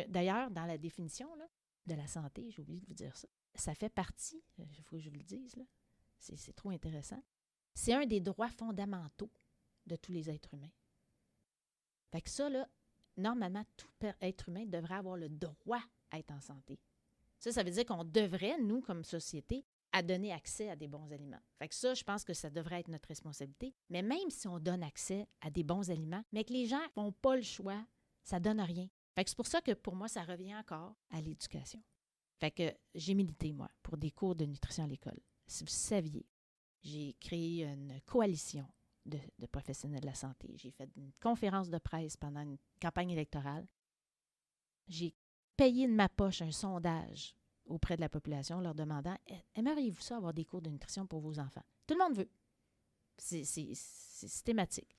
D'ailleurs, dans la définition là, de la santé, j'ai oublié de vous dire ça, ça fait partie, il faut que je vous le dise, là, c'est trop intéressant, c'est un des droits fondamentaux de tous les êtres humains. Fait que ça, là, normalement, tout être humain devrait avoir le droit à être en santé. Ça veut dire qu'on devrait, nous, comme société, à donner accès à des bons aliments. Fait que ça, je pense que ça devrait être notre responsabilité. Mais même si on donne accès à des bons aliments, mais que les gens n'ont pas le choix, ça ne donne rien. Fait que c'est pour ça que pour moi, ça revient encore à l'éducation. Fait que j'ai milité, moi, pour des cours de nutrition à l'école. Si vous saviez, j'ai créé une coalition de professionnels de la santé. J'ai fait une conférence de presse pendant une campagne électorale. J'ai payé de ma poche un sondage auprès de la population, leur demandant « Aimeriez-vous ça avoir des cours de nutrition pour vos enfants? » Tout le monde veut. C'est systématique.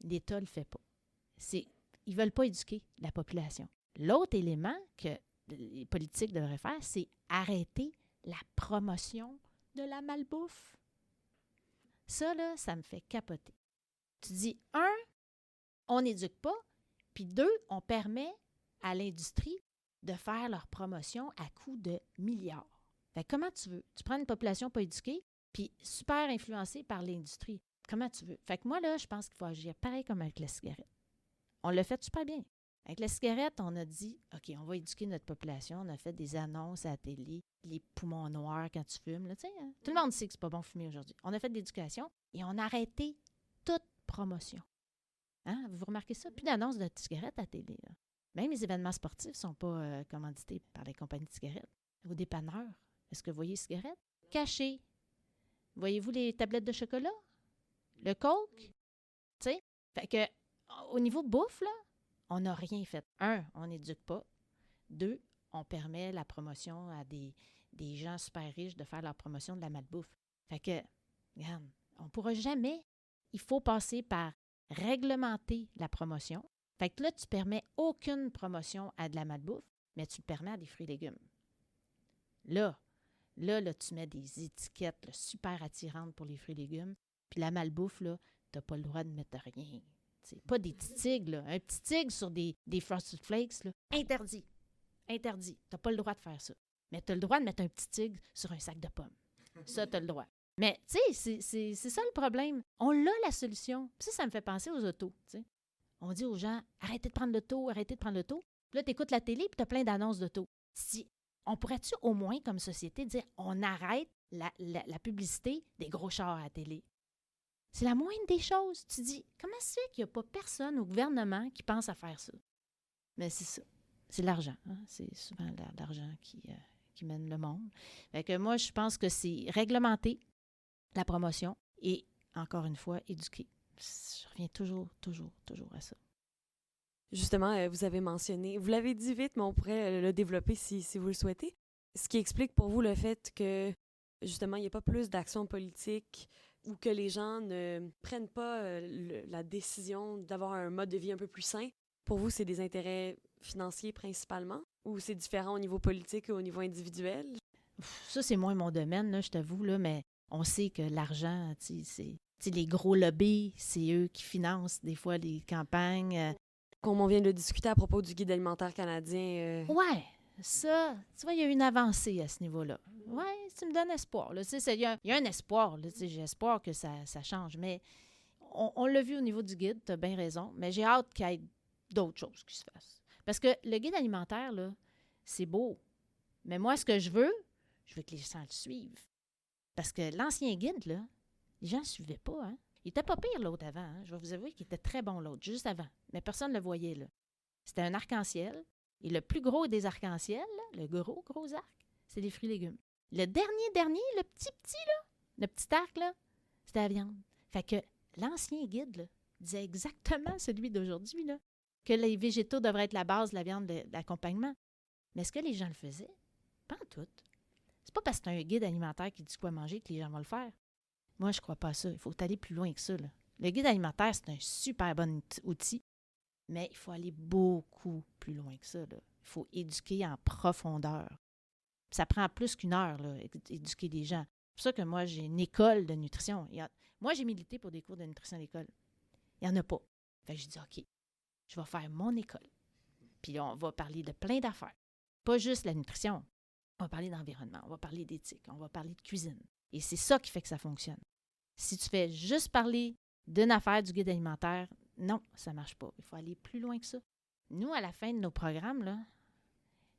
L'État ne le fait pas. Ils ne veulent pas éduquer la population. L'autre élément que les politiques devraient faire, c'est arrêter la promotion de la malbouffe. Ça, là, ça me fait capoter. Tu dis, 1, on n'éduque pas, puis 2, on permet à l'industrie de faire leur promotion à coût de milliards. Fait que comment tu veux? Tu prends une population pas éduquée, puis super influencée par l'industrie. Comment tu veux? Fait que moi, là, je pense qu'il faut agir pareil comme avec la cigarette. On l'a fait super bien. Avec la cigarette, on a dit, OK, on va éduquer notre population. On a fait des annonces à la télé, les poumons noirs quand tu fumes. Là, hein? Tout le monde sait que c'est pas bon de fumer aujourd'hui. On a fait de l'éducation et on a arrêté toute promotion. Hein? Vous remarquez ça? Plus d'annonces de cigarettes à la télé. Là. Même les événements sportifs ne sont pas commandités par les compagnies de cigarettes. Au dépanneur, est-ce que vous voyez les cigarettes? Cachées. Voyez-vous les tablettes de chocolat? Le coke? Tu sais? Fait que, au niveau bouffe, là, on n'a rien fait. 1, on n'éduque pas. 2, on permet la promotion à des gens super riches de faire leur promotion de la malbouffe. Fait que, regarde, on ne pourra jamais. Il faut passer par réglementer la promotion. Fait que là, tu ne permets aucune promotion à de la malbouffe, mais tu le permets à des fruits et légumes. Là, tu mets des étiquettes là, super attirantes pour les fruits et légumes. Puis la malbouffe, là, tu n'as pas le droit de mettre rien. C'est pas des petits tigres, là. Un petit tigre sur des Frosted Flakes, là. Interdit. Interdit. Tu n'as pas le droit de faire ça. Mais tu as le droit de mettre un petit tigre sur un sac de pommes. Ça, tu as le droit. Mais, tu sais, c'est ça le problème. On a la solution. Puis ça me fait penser aux autos, tu sais. On dit aux gens, arrêtez de prendre l'auto, arrêtez de prendre l'auto. Puis là, tu écoutes la télé, puis tu as plein d'annonces d'auto. On pourrait-tu au moins, comme société, dire, on arrête la publicité des gros chars à la télé? C'est la moindre des choses. Tu dis, comment ça fait qu'il n'y a pas personne au gouvernement qui pense à faire ça? Mais c'est ça. C'est l'argent. Hein? C'est souvent l'argent qui mène le monde. Fait que moi, je pense que c'est réglementer la promotion et, encore une fois, éduquer. Je reviens toujours à ça. Justement, vous avez mentionné, vous l'avez dit vite, mais on pourrait le développer si vous le souhaitez. Ce qui explique pour vous le fait que, justement, il n'y a pas plus d'action politique ou que les gens ne prennent pas la décision d'avoir un mode de vie un peu plus sain. Pour vous, c'est des intérêts financiers principalement ou c'est différent au niveau politique ou au niveau individuel? Ça, c'est moins mon domaine, là, je t'avoue, là, mais on sait que l'argent, c'est les gros lobbies, c'est eux qui financent des fois les campagnes. Comme on vient de discuter à propos du guide alimentaire canadien. Ouais, ça, tu vois, il y a une avancée à ce niveau-là. Ouais, tu me donnes espoir. Il y a un espoir, là, j'ai espoir que ça change, mais on l'a vu au niveau du guide, tu as bien raison, mais j'ai hâte qu'il y ait d'autres choses qui se fassent. Parce que le guide alimentaire, là, c'est beau. Mais moi, ce que je veux que les gens le suivent. Parce que l'ancien guide, là, les gens ne le suivaient pas. Hein? Il était pas pire, l'autre, avant. Hein? Je vais vous avouer qu'il était très bon, l'autre, juste avant. Mais personne ne le voyait, là. C'était un arc-en-ciel. Et le plus gros des arcs-en-ciel, là, le gros arc, c'est les fruits et légumes. Le dernier, le petit, là, le petit arc, là, c'était la viande. Fait que l'ancien guide, là, disait exactement celui d'aujourd'hui, là, que les végétaux devraient être la base de la viande de l'accompagnement. Mais est-ce que les gens le faisaient? Pas en tout. C'est pas parce que c'est un guide alimentaire qui dit quoi manger que les gens vont le faire. Moi, je crois pas à ça. Il faut aller plus loin que ça, là. Le guide alimentaire, c'est un super bon outil, mais il faut aller beaucoup plus loin que ça, là. Il faut éduquer en profondeur. Ça prend plus qu'une heure, là, éduquer les gens. C'est pour ça que moi, j'ai une école de nutrition. Moi, j'ai milité pour des cours de nutrition à l'école. Il n'y en a pas. Fait que j'ai dit, OK, je vais faire mon école. Puis on va parler de plein d'affaires. Pas juste la nutrition. On va parler d'environnement, on va parler d'éthique, on va parler de cuisine. Et c'est ça qui fait que ça fonctionne. Si tu fais juste parler d'une affaire du guide alimentaire, non, ça ne marche pas. Il faut aller plus loin que ça. Nous, à la fin de nos programmes, là,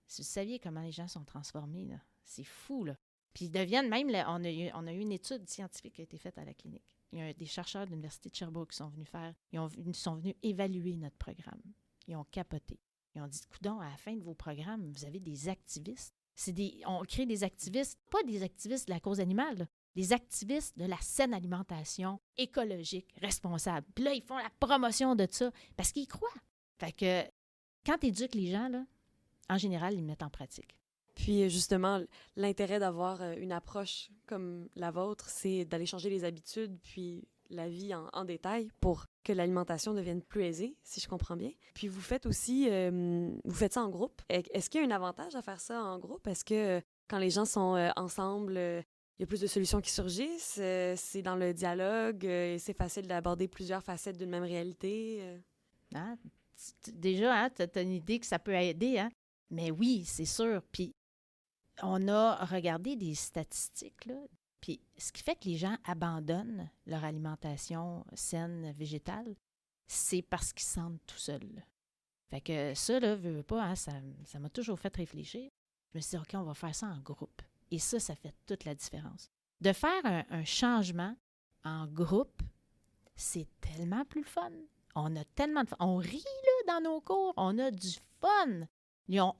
si vous saviez comment les gens sont transformés, là, c'est fou, là. Puis ils deviennent même, là, on a eu une étude scientifique qui a été faite à la clinique. Il y a des chercheurs de l'Université de Sherbrooke qui sont venus ils sont venus évaluer notre programme. Ils ont capoté. Ils ont dit, coudonc, à la fin de vos programmes, vous avez des activistes. On crée des activistes, pas des activistes de la cause animale, là, des activistes de la saine alimentation écologique, responsable. Puis là, ils font la promotion de ça parce qu'ils y croient. Fait que quand tu éduques les gens, là, en général, ils le mettent en pratique. Puis justement, l'intérêt d'avoir une approche comme la vôtre, c'est d'aller changer les habitudes puis la vie en détail pour que l'alimentation devienne plus aisée, si je comprends bien. Puis vous faites aussi, vous faites ça en groupe. Est-ce qu'il y a un avantage à faire ça en groupe? Est-ce que quand les gens sont ensemble, il y a plus de solutions qui surgissent? C'est dans le dialogue? C'est facile d'aborder plusieurs facettes d'une même réalité? Hein? Déjà, hein, tu as une idée que ça peut aider, hein? Mais oui, c'est sûr. Puis on a regardé des statistiques, là. Puis ce qui fait que les gens abandonnent leur alimentation saine, végétale, c'est parce qu'ils se sentent tout seuls. Fait que ça, là, veux pas, hein, ça m'a toujours fait réfléchir. Je me suis dit, OK, on va faire ça en groupe. Et ça fait toute la différence. De faire un changement en groupe, c'est tellement plus fun. On a tellement de fun. On rit, là, dans nos cours. On a du fun.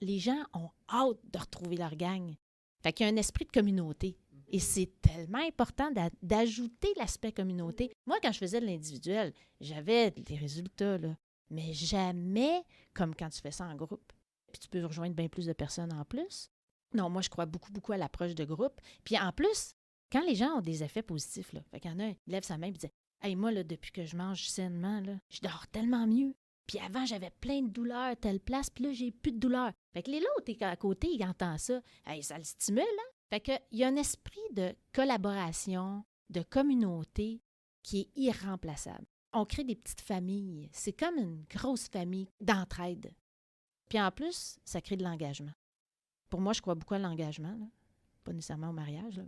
Les gens ont hâte de retrouver leur gang. Fait qu'il y a un esprit de communauté. Et c'est tellement important d'ajouter l'aspect communauté. Moi, quand je faisais de l'individuel, j'avais des résultats, là, mais jamais comme quand tu fais ça en groupe. Puis tu peux rejoindre bien plus de personnes en plus. Non, moi, je crois beaucoup à l'approche de groupe. Puis en plus, quand les gens ont des effets positifs, là, fait qu'il y en a un, il lève sa main et dit « Hey, moi, là, depuis que je mange sainement, là, je dors tellement mieux. Puis avant, j'avais plein de douleurs, telle place, puis là, j'ai plus de douleurs. » Fait que l'autre à côté, il entend ça. Hey, ça le stimule, hein? Fait qu'il y a un esprit de collaboration, de communauté qui est irremplaçable. On crée des petites familles. C'est comme une grosse famille d'entraide. Puis en plus, ça crée de l'engagement. Pour moi, je crois beaucoup à l'engagement, là. Pas nécessairement au mariage, là,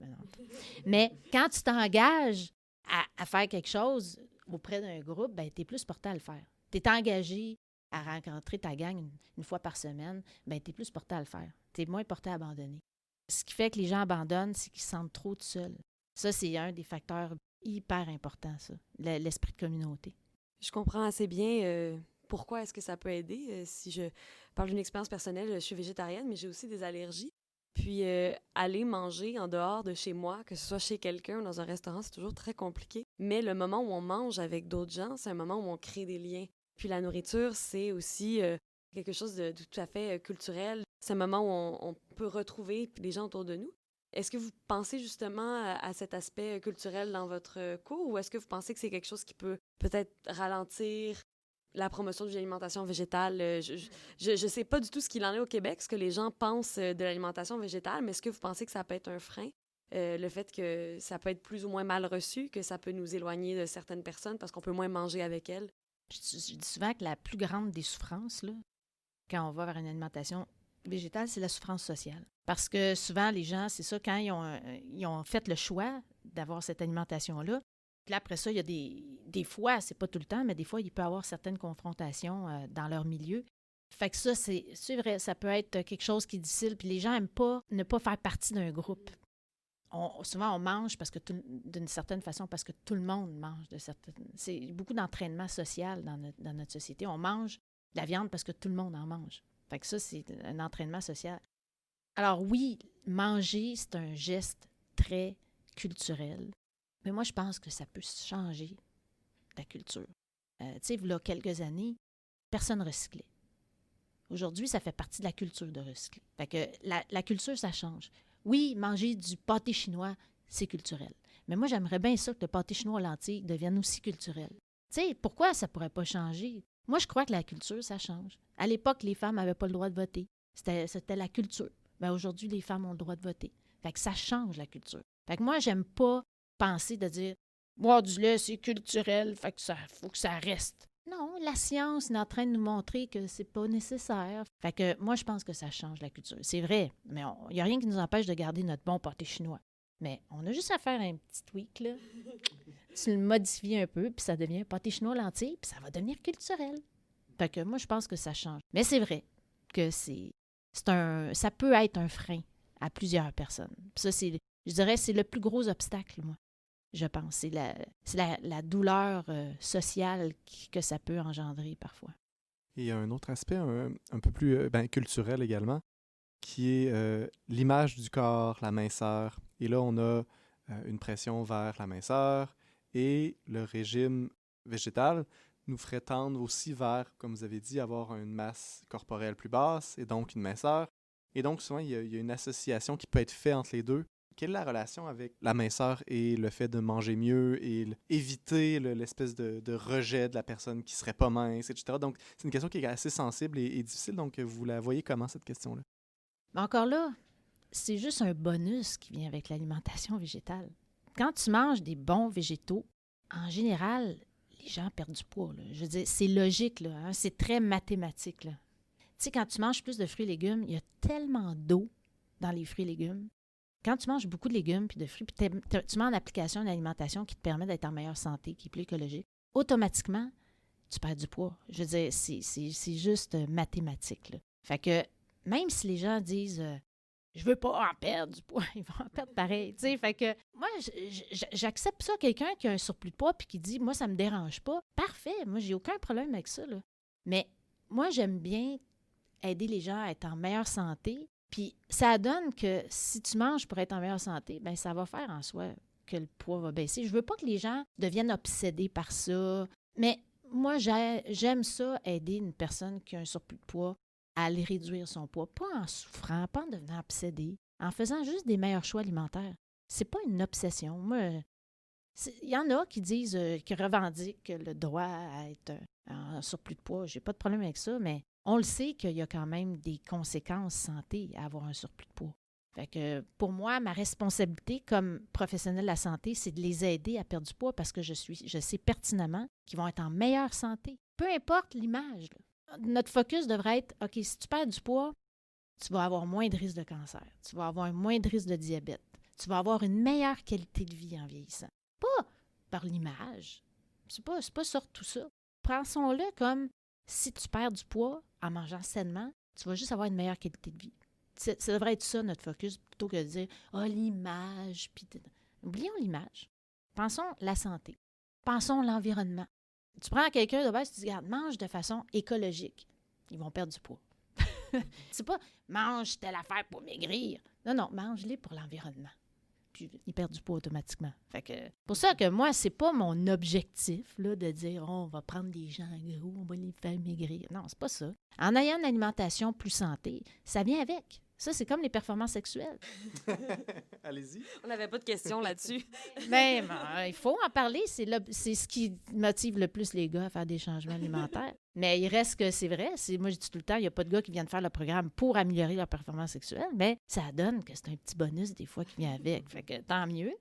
mais quand tu t'engages à faire quelque chose auprès d'un groupe, ben, tu es plus porté à le faire. Tu es engagé à rencontrer ta gang une fois par semaine, ben, tu es plus porté à le faire. Tu es moins porté à abandonner. Ce qui fait que les gens abandonnent, c'est qu'ils se sentent trop tout seuls. Ça, c'est un des facteurs hyper importants, ça, l'esprit de communauté. Je comprends assez bien pourquoi est-ce que ça peut aider. Si je parle d'une expérience personnelle, je suis végétarienne, mais j'ai aussi des allergies. Puis aller manger en dehors de chez moi, que ce soit chez quelqu'un ou dans un restaurant, c'est toujours très compliqué. Mais le moment où on mange avec d'autres gens, c'est un moment où on crée des liens. Puis la nourriture, c'est aussi quelque chose de tout à fait culturel. C'est un moment où on peut retrouver les gens autour de nous. Est-ce que vous pensez justement à cet aspect culturel dans votre cours ou est-ce que vous pensez que c'est quelque chose qui peut peut-être ralentir la promotion d'une alimentation végétale? Je sais pas du tout ce qu'il en est au Québec, ce que les gens pensent de l'alimentation végétale, mais est-ce que vous pensez que ça peut être un frein? Le fait que ça peut être plus ou moins mal reçu, que ça peut nous éloigner de certaines personnes parce qu'on peut moins manger avec elles? Je dis souvent que la plus grande des souffrances, là, quand on va vers une alimentation végétale, c'est la souffrance sociale. Parce que souvent, les gens, c'est ça, quand ils ont fait le choix d'avoir cette alimentation-là, puis là, après ça, il y a des fois, c'est pas tout le temps, mais des fois, il peut y avoir certaines confrontations dans leur milieu. Fait que ça, c'est vrai, ça peut être quelque chose qui est difficile. Puis les gens n'aiment pas ne pas faire partie d'un groupe. Souvent, on mange d'une certaine façon parce que tout le monde mange. C'est beaucoup d'entraînement social dans notre société. On mange de la viande parce que tout le monde en mange. Fait que ça, c'est un entraînement social. Alors oui, manger, c'est un geste très culturel. Mais moi, je pense que ça peut changer la culture. Tu sais, il y a quelques années, personne ne recyclait. Aujourd'hui, ça fait partie de la culture de recycler. Fait que la culture, ça change. Oui, manger du pâté chinois, c'est culturel. Mais moi, j'aimerais bien ça que le pâté chinois aux lentilles devienne aussi culturel. Tu sais, pourquoi ça ne pourrait pas changer? Moi, je crois que la culture, ça change. À l'époque, les femmes n'avaient pas le droit de voter. C'était la culture. Mais aujourd'hui, les femmes ont le droit de voter. Fait que ça change la culture. Fait que moi, j'aime pas penser de dire « boire du lait, c'est culturel, fait que ça faut que ça reste ». Non, la science est en train de nous montrer que c'est pas nécessaire. Fait que moi, je pense que ça change la culture. C'est vrai, mais il n'y a rien qui nous empêche de garder notre bon pâté chinois. Mais on a juste à faire un petit tweak, là. Tu le modifies un peu, puis ça devient pâté chinois lentilles, puis ça va devenir culturel. Fait que moi, je pense que ça change. Mais c'est vrai que ça peut être un frein à plusieurs personnes. Puis ça, je dirais, c'est le plus gros obstacle, moi. Je pense. C'est la douleur sociale que ça peut engendrer parfois. Et il y a un autre aspect un peu plus culturel également, qui est l'image du corps, la minceur. Et là, on a une pression vers la minceur et le régime végétal nous ferait tendre aussi vers, comme vous avez dit, avoir une masse corporelle plus basse et donc une minceur. Et donc, souvent, il y a une association qui peut être faite entre les deux. Quelle est la relation avec la minceur et le fait de manger mieux et éviter l'espèce de rejet de la personne qui serait pas mince, etc. Donc, c'est une question qui est assez sensible et difficile. Donc, vous la voyez comment, cette question-là? Mais encore là, c'est juste un bonus qui vient avec l'alimentation végétale. Quand tu manges des bons végétaux, en général, les gens perdent du poids, là. Je veux dire, c'est logique, là, hein? C'est très mathématique, là. Tu sais, quand tu manges plus de fruits et légumes, il y a tellement d'eau dans les fruits et légumes. Quand tu manges beaucoup de légumes puis de fruits, puis tu mets en application une alimentation qui te permet d'être en meilleure santé, qui est plus écologique, automatiquement, tu perds du poids. Je veux dire, c'est juste mathématique, là. Fait que même si les gens disent je veux pas en perdre du poids, ils vont en perdre pareil. T'sais. Fait que moi, j'accepte ça, quelqu'un qui a un surplus de poids puis qui dit moi, ça me dérange pas. Parfait, moi, j'ai aucun problème avec ça, là. Mais moi, j'aime bien aider les gens à être en meilleure santé. Puis ça donne que si tu manges pour être en meilleure santé, bien, ça va faire en soi que le poids va baisser. Je veux pas que les gens deviennent obsédés par ça. Mais moi, j'aime ça, aider une personne qui a un surplus de poids à aller réduire son poids, pas en souffrant, pas en devenant obsédé, en faisant juste des meilleurs choix alimentaires. C'est pas une obsession. Moi, il y en a qui disent, qui revendiquent le droit à être en surplus de poids. J'ai pas de problème avec ça, mais on le sait qu'il y a quand même des conséquences santé à avoir un surplus de poids. Fait que pour moi, ma responsabilité comme professionnelle de la santé, c'est de les aider à perdre du poids parce que je sais pertinemment qu'ils vont être en meilleure santé. Peu importe l'image, là. Notre focus devrait être, OK, si tu perds du poids, tu vas avoir moins de risques de cancer, tu vas avoir moins de risques de diabète, tu vas avoir une meilleure qualité de vie en vieillissant. Pas par l'image. C'est pas surtout ça. Pensons-le comme si tu perds du poids en mangeant sainement, tu vas juste avoir une meilleure qualité de vie. Ça devrait être ça, notre focus, plutôt que de dire « Ah, l'image! » Oublions l'image. Pensons la santé. Pensons l'environnement. Tu prends quelqu'un de base, tu dis « Regarde, mange de façon écologique. » Ils vont perdre du poids. C'est pas « Mange telle affaire pour maigrir. » Non, mange-les pour l'environnement. Puis ils perdent du poids automatiquement. Fait que pour ça que moi, c'est pas mon objectif là, de dire on va prendre des gens gros, on va les faire maigrir. Non, c'est pas ça. En ayant une alimentation plus santé, ça vient avec. Ça, c'est comme les performances sexuelles. Allez-y. On n'avait pas de questions là-dessus. Ben, il faut en parler. C'est ce qui motive le plus les gars à faire des changements alimentaires. Mais il reste que c'est vrai. Moi, je dis tout le temps, il n'y a pas de gars qui viennent faire le programme pour améliorer leur performance sexuelle, mais ça donne que c'est un petit bonus des fois qui vient avec. Fait que tant mieux.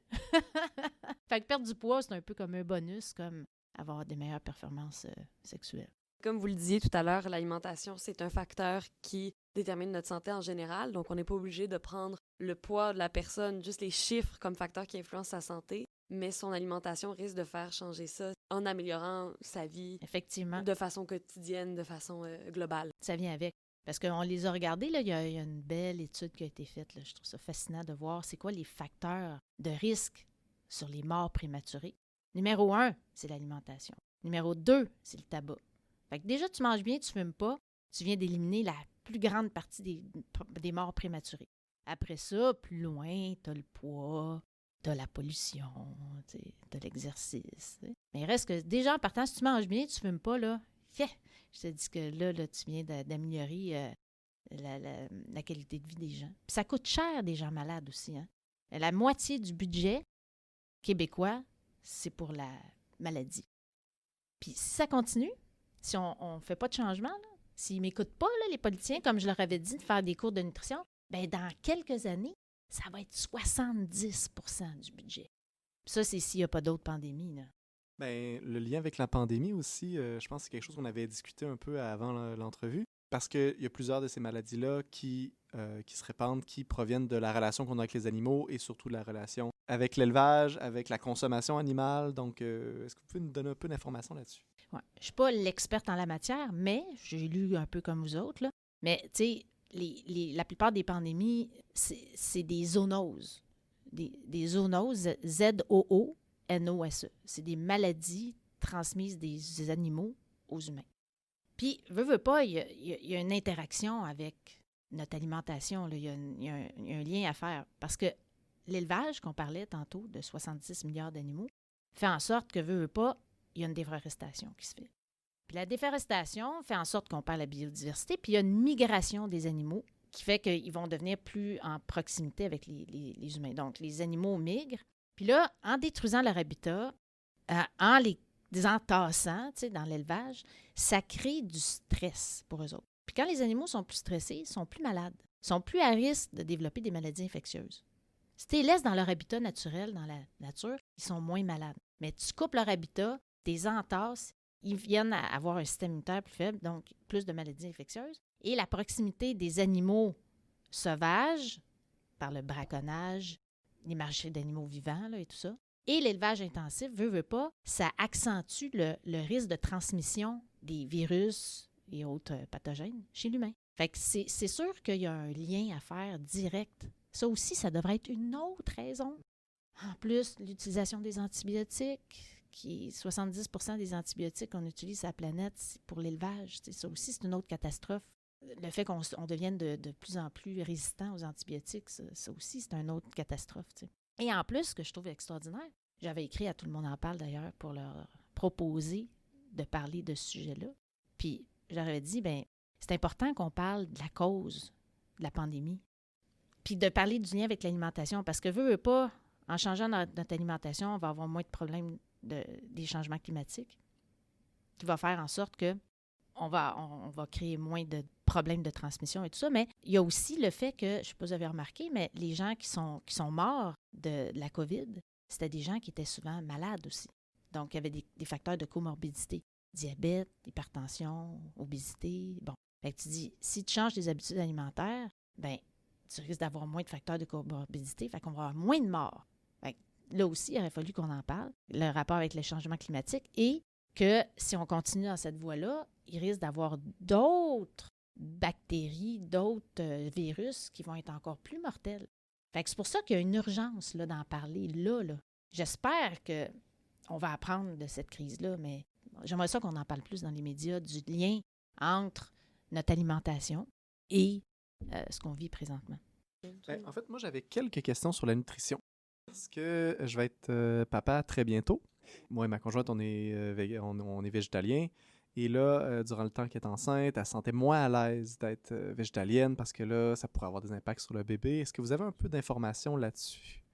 Fait que perdre du poids, c'est un peu comme un bonus, comme avoir des meilleures performances sexuelles. Comme vous le disiez tout à l'heure, l'alimentation, c'est un facteur qui détermine notre santé en général. Donc, on n'est pas obligé de prendre le poids de la personne, juste les chiffres comme facteur qui influencent sa santé. mais son alimentation risque de faire changer ça en améliorant sa vie Effectivement, de façon quotidienne, de façon globale. ça vient avec. Parce qu'on les a regardés, là, il y a une belle étude qui a été faite. Là. Je trouve ça fascinant de voir c'est quoi les facteurs de risque sur les morts prématurées. Numéro 1, c'est l'alimentation. Numéro 2, c'est le tabac. Fait que déjà, tu manges bien, tu ne fumes pas, tu viens d'éliminer la plus grande partie des morts prématurées. Après ça, plus loin, tu as le poids, tu as la pollution, tu as l'exercice. T'sais. Mais il reste que déjà, en partant, si tu manges bien, tu ne fumes pas, là, je te dis que là tu viens d'améliorer la qualité de vie des gens. Puis ça coûte cher des gens malades aussi. Hein? La moitié du budget québécois, c'est pour la maladie. Puis si ça continue, si on ne fait pas de changement, là, s'ils ne m'écoutent pas, là, les politiciens, comme je leur avais dit, de faire des cours de nutrition, bien, dans quelques années, ça va être 70% du budget. Puis ça, c'est s'il n'y a pas d'autres pandémies. Là. Ben, le lien avec la pandémie aussi, je pense que c'est quelque chose qu'on avait discuté un peu avant l'entrevue, parce qu'il y a plusieurs de ces maladies-là qui se répandent, qui proviennent de la relation qu'on a avec les animaux et surtout de la relation avec l'élevage, avec la consommation animale. Donc, est-ce que vous pouvez nous donner un peu d'informations là-dessus? Ouais. Je ne suis pas l'experte en la matière, mais j'ai lu un peu comme vous autres. Là. Mais, tu sais, la plupart des pandémies, c'est des zoonoses. Des zoonoses, ZOONOSE. C'est des maladies transmises des animaux aux humains. Puis, veut pas, il y a une interaction avec notre alimentation. Là. Il y a un lien à faire. Parce que l'élevage qu'on parlait tantôt de 66 milliards d'animaux fait en sorte que, veut pas, il y a une déforestation qui se fait. Puis la déforestation fait en sorte qu'on perd la biodiversité, puis il y a une migration des animaux qui fait qu'ils vont devenir plus en proximité avec les humains. Donc, les animaux migrent. Puis là, en détruisant leur habitat, en les entassant dans l'élevage, ça crée du stress pour eux autres. Puis quand les animaux sont plus stressés, ils sont plus malades. Ils sont plus à risque de développer des maladies infectieuses. Si tu les laisses dans leur habitat naturel, dans la nature, ils sont moins malades. Mais tu coupes leur habitat, tu les entasses, ils viennent à avoir un système immunitaire plus faible, donc plus de maladies infectieuses. Et la proximité des animaux sauvages, par le braconnage, les marchés d'animaux vivants là, et tout ça, et l'élevage intensif, veut pas, ça accentue le risque de transmission des virus et autres pathogènes chez l'humain. Fait que c'est sûr qu'il y a un lien à faire direct. Ça aussi, ça devrait être une autre raison. En plus, l'utilisation des antibiotiques, qui est 70% des antibiotiques qu'on utilise sur la planète, c'est pour l'élevage. Ça aussi, c'est une autre catastrophe. Le fait qu'on devienne de plus en plus résistant aux antibiotiques, ça aussi, c'est une autre catastrophe. T'sais. Et en plus, ce que je trouve extraordinaire, j'avais écrit à Tout le monde en parle d'ailleurs pour leur proposer de parler de ce sujet-là. Puis, je leur avais dit, bien, c'est important qu'on parle de la cause de la pandémie. Puis de parler du lien avec l'alimentation, parce que veut pas, en changeant notre alimentation, on va avoir moins de problèmes des changements climatiques, qui va faire en sorte que on va créer moins de problèmes de transmission et tout ça. Mais il y a aussi le fait que, je ne sais pas si vous avez remarqué, mais les gens qui sont morts de la COVID, c'était des gens qui étaient souvent malades aussi. Donc, il y avait des facteurs de comorbidité. Diabète, hypertension, obésité. Bon, fait que tu dis, si tu changes tes habitudes alimentaires, bien, tu risques d'avoir moins de facteurs de comorbidité, fait qu'on va avoir moins de morts. Fait que là aussi, il aurait fallu qu'on en parle, le rapport avec le changement climatique, et que si on continue dans cette voie-là, il risque d'avoir d'autres bactéries, d'autres virus qui vont être encore plus mortels. Fait que c'est pour ça qu'il y a une urgence là, d'en parler là. J'espère qu'on va apprendre de cette crise-là, mais j'aimerais ça qu'on en parle plus dans les médias, du lien entre notre alimentation et ce qu'on vit présentement. Ben, en fait, moi, j'avais quelques questions sur la nutrition. Parce que je vais être papa très bientôt. Moi et ma conjointe, on est végétalien. Et là, durant le temps qu'elle est enceinte, elle se sentait moins à l'aise d'être végétalienne parce que là, ça pourrait avoir des impacts sur le bébé. Est-ce que vous avez un peu d'informations là-dessus?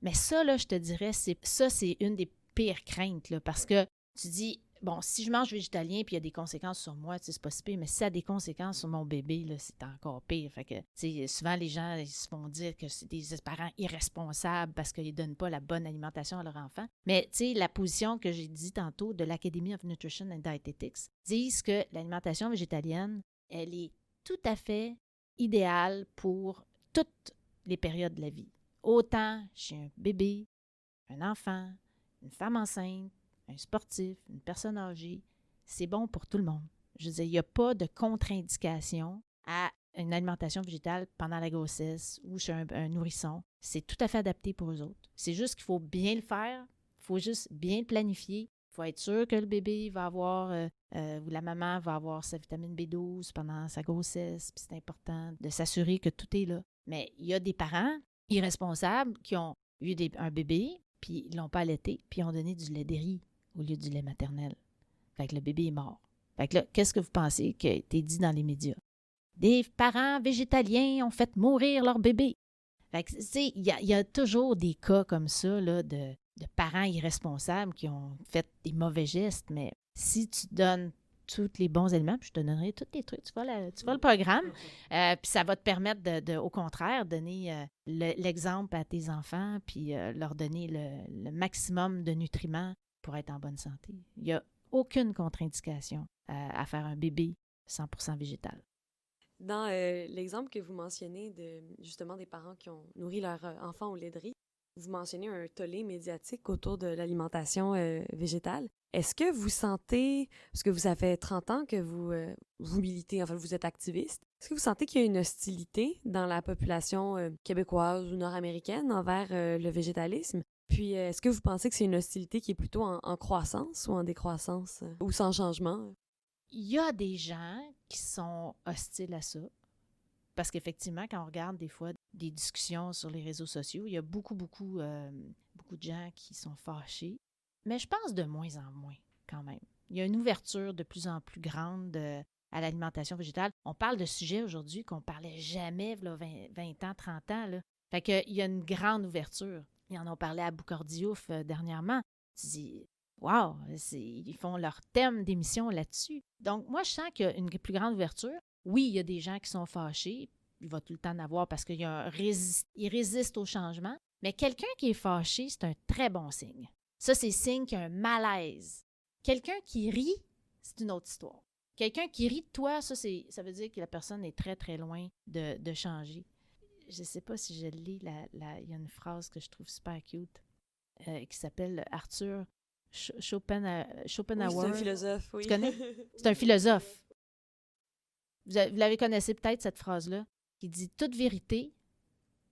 Mais ça, là, je te dirais, c'est une des pires craintes, là, parce que tu dis, bon, si je mange végétalien puis il y a des conséquences sur moi, c'est pas si pire, mais si ça a des conséquences sur mon bébé, là, c'est encore pire. Fait que, souvent, les gens ils se font dire que c'est des parents irresponsables parce qu'ils ne donnent pas la bonne alimentation à leur enfant. Mais, la position que j'ai dit tantôt de l'Academy of Nutrition and Dietetics disent que l'alimentation végétalienne, elle est tout à fait idéale pour toutes les périodes de la vie. Autant chez un bébé un enfant, une femme enceinte, un sportif, une personne âgée, c'est bon pour tout le monde. Je veux dire, il n'y a pas de contre-indication à une alimentation végétale pendant la grossesse ou chez un nourrisson. C'est tout à fait adapté pour eux autres. C'est juste qu'il faut bien le faire, il faut juste bien le planifier. Il faut être sûr que le bébé va avoir, ou la maman va avoir sa vitamine B12 pendant sa grossesse. Puis c'est important de s'assurer que tout est là. Mais il y a des parents irresponsables qui ont eu un bébé, puis ils ne l'ont pas allaité, puis ils ont donné du lait de riz au lieu du lait maternel. Fait que le bébé est mort. Fait que là, qu'est-ce que vous pensez qui a été dit dans les médias? Des parents végétaliens ont fait mourir leur bébé. Fait que, tu sais, il y a toujours des cas comme ça, là, de parents irresponsables qui ont fait des mauvais gestes, mais si tu donnes tous les bons éléments, puis je te donnerai tous les trucs, tu vois le programme, puis ça va te permettre au contraire, donner l'exemple à tes enfants, puis leur donner le maximum de nutriments pour être en bonne santé. Il n'y a aucune contre-indication à faire un bébé 100% végétal. Dans l'exemple que vous mentionnez justement des parents qui ont nourri leur enfant au lait de riz, vous mentionnez un tollé médiatique autour de l'alimentation végétale. Est-ce que vous sentez, parce que ça fait 30 ans que vous militez, enfin vous êtes activiste, est-ce que vous sentez qu'il y a une hostilité dans la population québécoise ou nord-américaine envers le végétalisme? Puis est-ce que vous pensez que c'est une hostilité qui est plutôt en croissance ou en décroissance ou sans changement? Il y a des gens qui sont hostiles à ça. Parce qu'effectivement, quand on regarde des fois des discussions sur les réseaux sociaux, il y a beaucoup de gens qui sont fâchés. Mais je pense de moins en moins, quand même. Il y a une ouverture de plus en plus grande à l'alimentation végétale. On parle de sujets aujourd'hui qu'on ne parlait jamais, là, 20 ans, 30 ans. Là. Fait qu'il y a une grande ouverture. Ils en ont parlé à Boucardiouf dernièrement. Tu dis, wow, ils font leur thème d'émission là-dessus. Donc, moi, je sens qu'il y a une plus grande ouverture. Oui, il y a des gens qui sont fâchés. Il va tout le temps en avoir parce qu'ils résistent au changement. Mais quelqu'un qui est fâché, c'est un très bon signe. Ça, c'est signe qu'il y a un malaise. Quelqu'un qui rit, c'est une autre histoire. Quelqu'un qui rit de toi, ça veut dire que la personne est très, très loin de changer. Je ne sais pas si je lis, il y a une phrase que je trouve super cute qui s'appelle Arthur Schopenhauer. Oui, c'est un philosophe, oui. Tu connais? C'est un philosophe. Vous l'avez connaissez peut-être, cette phrase-là, qui dit « Toute vérité »,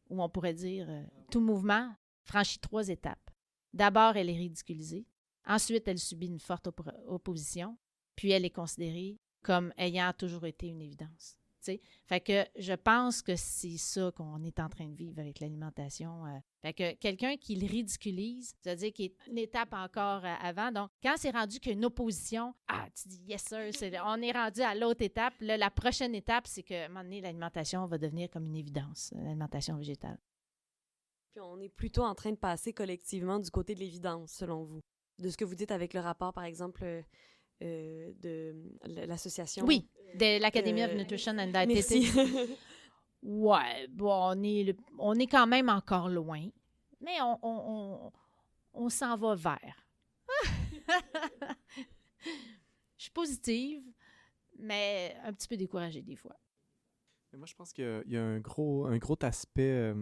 ou on pourrait dire « Tout mouvement franchit 3 étapes. D'abord, elle est ridiculisée. Ensuite, elle subit une forte opposition. Puis, elle est considérée comme ayant toujours été une évidence. » T'sais? Fait que je pense que c'est ça qu'on est en train de vivre avec l'alimentation. Fait que quelqu'un qui le ridiculise, c'est-à-dire qu'il est une étape encore avant. Donc, quand c'est rendu qu'il y a une opposition, tu dis « Yes, sir! » On est rendu à l'autre étape. Là, la prochaine étape, c'est qu'à un moment donné, l'alimentation va devenir comme une évidence, l'alimentation végétale. Puis on est plutôt en train de passer collectivement du côté de l'évidence, selon vous. De ce que vous dites avec le rapport, par exemple, de l'association... Oui, de l'Academy of Nutrition and Dietetics. Merci. Ouais, bon, on est quand même encore loin, mais on s'en va vers. Je suis positive, mais un petit peu découragée des fois. Mais moi, je pense qu'il y a un gros aspect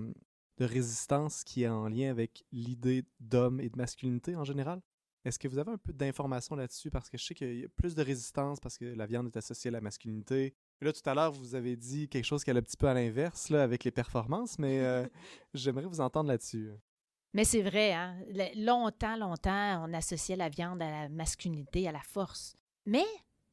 de résistance qui est en lien avec l'idée d'homme et de masculinité en général. Est-ce que vous avez un peu d'informations là-dessus? Parce que je sais qu'il y a plus de résistance parce que la viande est associée à la masculinité. Et là, tout à l'heure, vous avez dit quelque chose qui allait un petit peu à l'inverse là, avec les performances, mais j'aimerais vous entendre là-dessus. Mais c'est vrai, hein? Longtemps, on associait la viande à la masculinité, à la force. Mais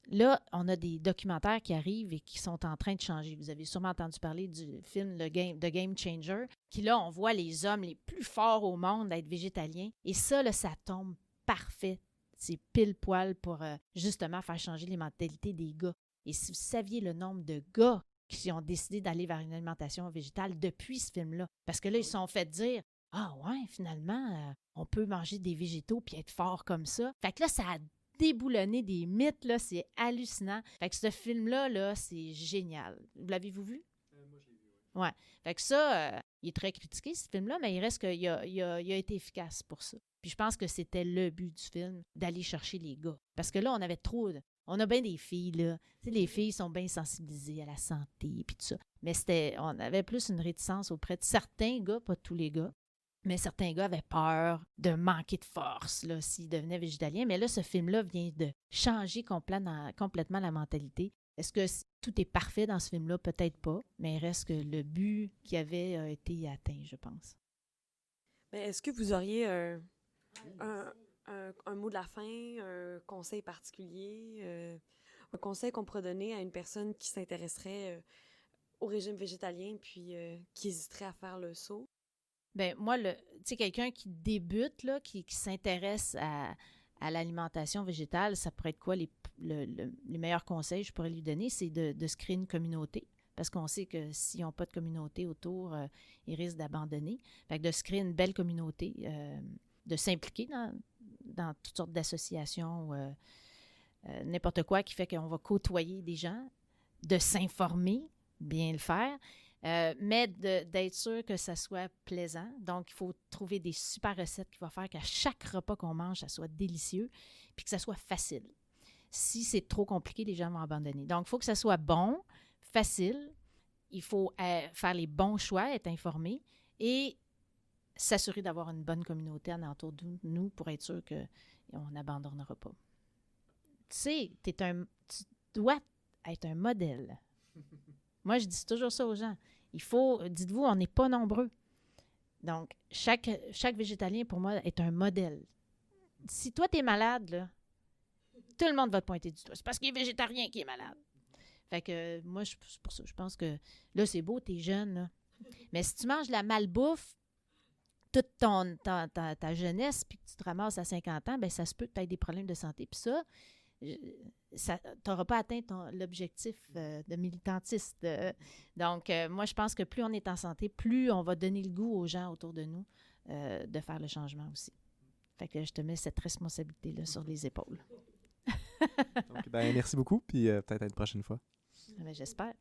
là, on a des documentaires qui arrivent et qui sont en train de changer. Vous avez sûrement entendu parler du film The Game Changer, qui là, on voit les hommes les plus forts au monde être végétaliens. Et ça, là, ça tombe parfait. C'est pile poil pour justement faire changer les mentalités des gars. Et si vous saviez le nombre de gars qui ont décidé d'aller vers une alimentation végétale depuis ce film-là, parce que là, ils se sont fait dire « Ah ouais, finalement, on peut manger des végétaux puis être fort comme ça. » Fait que là, ça a déboulonné des mythes, là, c'est hallucinant. Fait que ce film-là, là, c'est génial. L'avez-vous vu? Moi, je l'ai vu, oui. Ouais. Fait que ça, il est très critiqué, ce film-là, mais il reste qu'il a été efficace pour ça. Puis je pense que c'était le but du film, d'aller chercher les gars. Parce que là, on avait on a bien des filles, là. Tu sais, les filles sont bien sensibilisées à la santé, puis tout ça. Mais on avait plus une réticence auprès de certains gars, pas tous les gars. Mais certains gars avaient peur de manquer de force là, s'ils devenaient végétaliens. Mais là, ce film-là vient de changer complètement la mentalité. Est-ce que tout est parfait dans ce film-là? Peut-être pas, mais il reste que le but qu'il y avait a été atteint, je pense. Mais est-ce que vous auriez un mot de la fin, un conseil particulier, un conseil qu'on pourrait donner à une personne qui s'intéresserait au régime végétalien puis qui hésiterait à faire le saut? Bien, moi, tu sais, quelqu'un qui débute, là, qui s'intéresse à l'alimentation végétale, ça pourrait être quoi les meilleurs conseils que je pourrais lui donner? C'est de se créer une communauté. Parce qu'on sait que s'ils n'ont pas de communauté autour, ils risquent d'abandonner. Fait que de se créer une belle communauté, de s'impliquer dans toutes sortes d'associations, n'importe quoi qui fait qu'on va côtoyer des gens, de s'informer, bien le faire, mais d'être sûr que ça soit plaisant. Donc, il faut trouver des super recettes qui vont faire qu'à chaque repas qu'on mange, ça soit délicieux, puis que ça soit facile. Si c'est trop compliqué, les gens vont abandonner. Donc, il faut que ça soit bon, facile. Il faut faire les bons choix, être informé et s'assurer d'avoir une bonne communauté alentour de nous pour être sûr qu'on n'abandonnera pas. Tu sais, tu dois être un modèle. Moi, je dis toujours ça aux gens. Dites-vous, on n'est pas nombreux. Donc, chaque végétalien, pour moi, est un modèle. Si toi, tu es malade, là, tout le monde va te pointer du doigt. C'est parce qu'il est végétarien qu'il est malade. Fait que moi, c'est pour ça. Je pense que là, c'est beau, t'es jeune, là. Mais si tu manges de la malbouffe toute ta jeunesse puis que tu te ramasses à 50 ans, bien, ça se peut que tu aies des problèmes de santé. Puis ça tu n'auras pas atteint l'objectif de militantiste. Donc, moi, je pense que plus on est en santé, plus on va donner le goût aux gens autour de nous de faire le changement aussi. Fait que je te mets cette responsabilité-là sur les épaules. Donc, ben, merci beaucoup, puis peut-être à une prochaine fois. J'espère.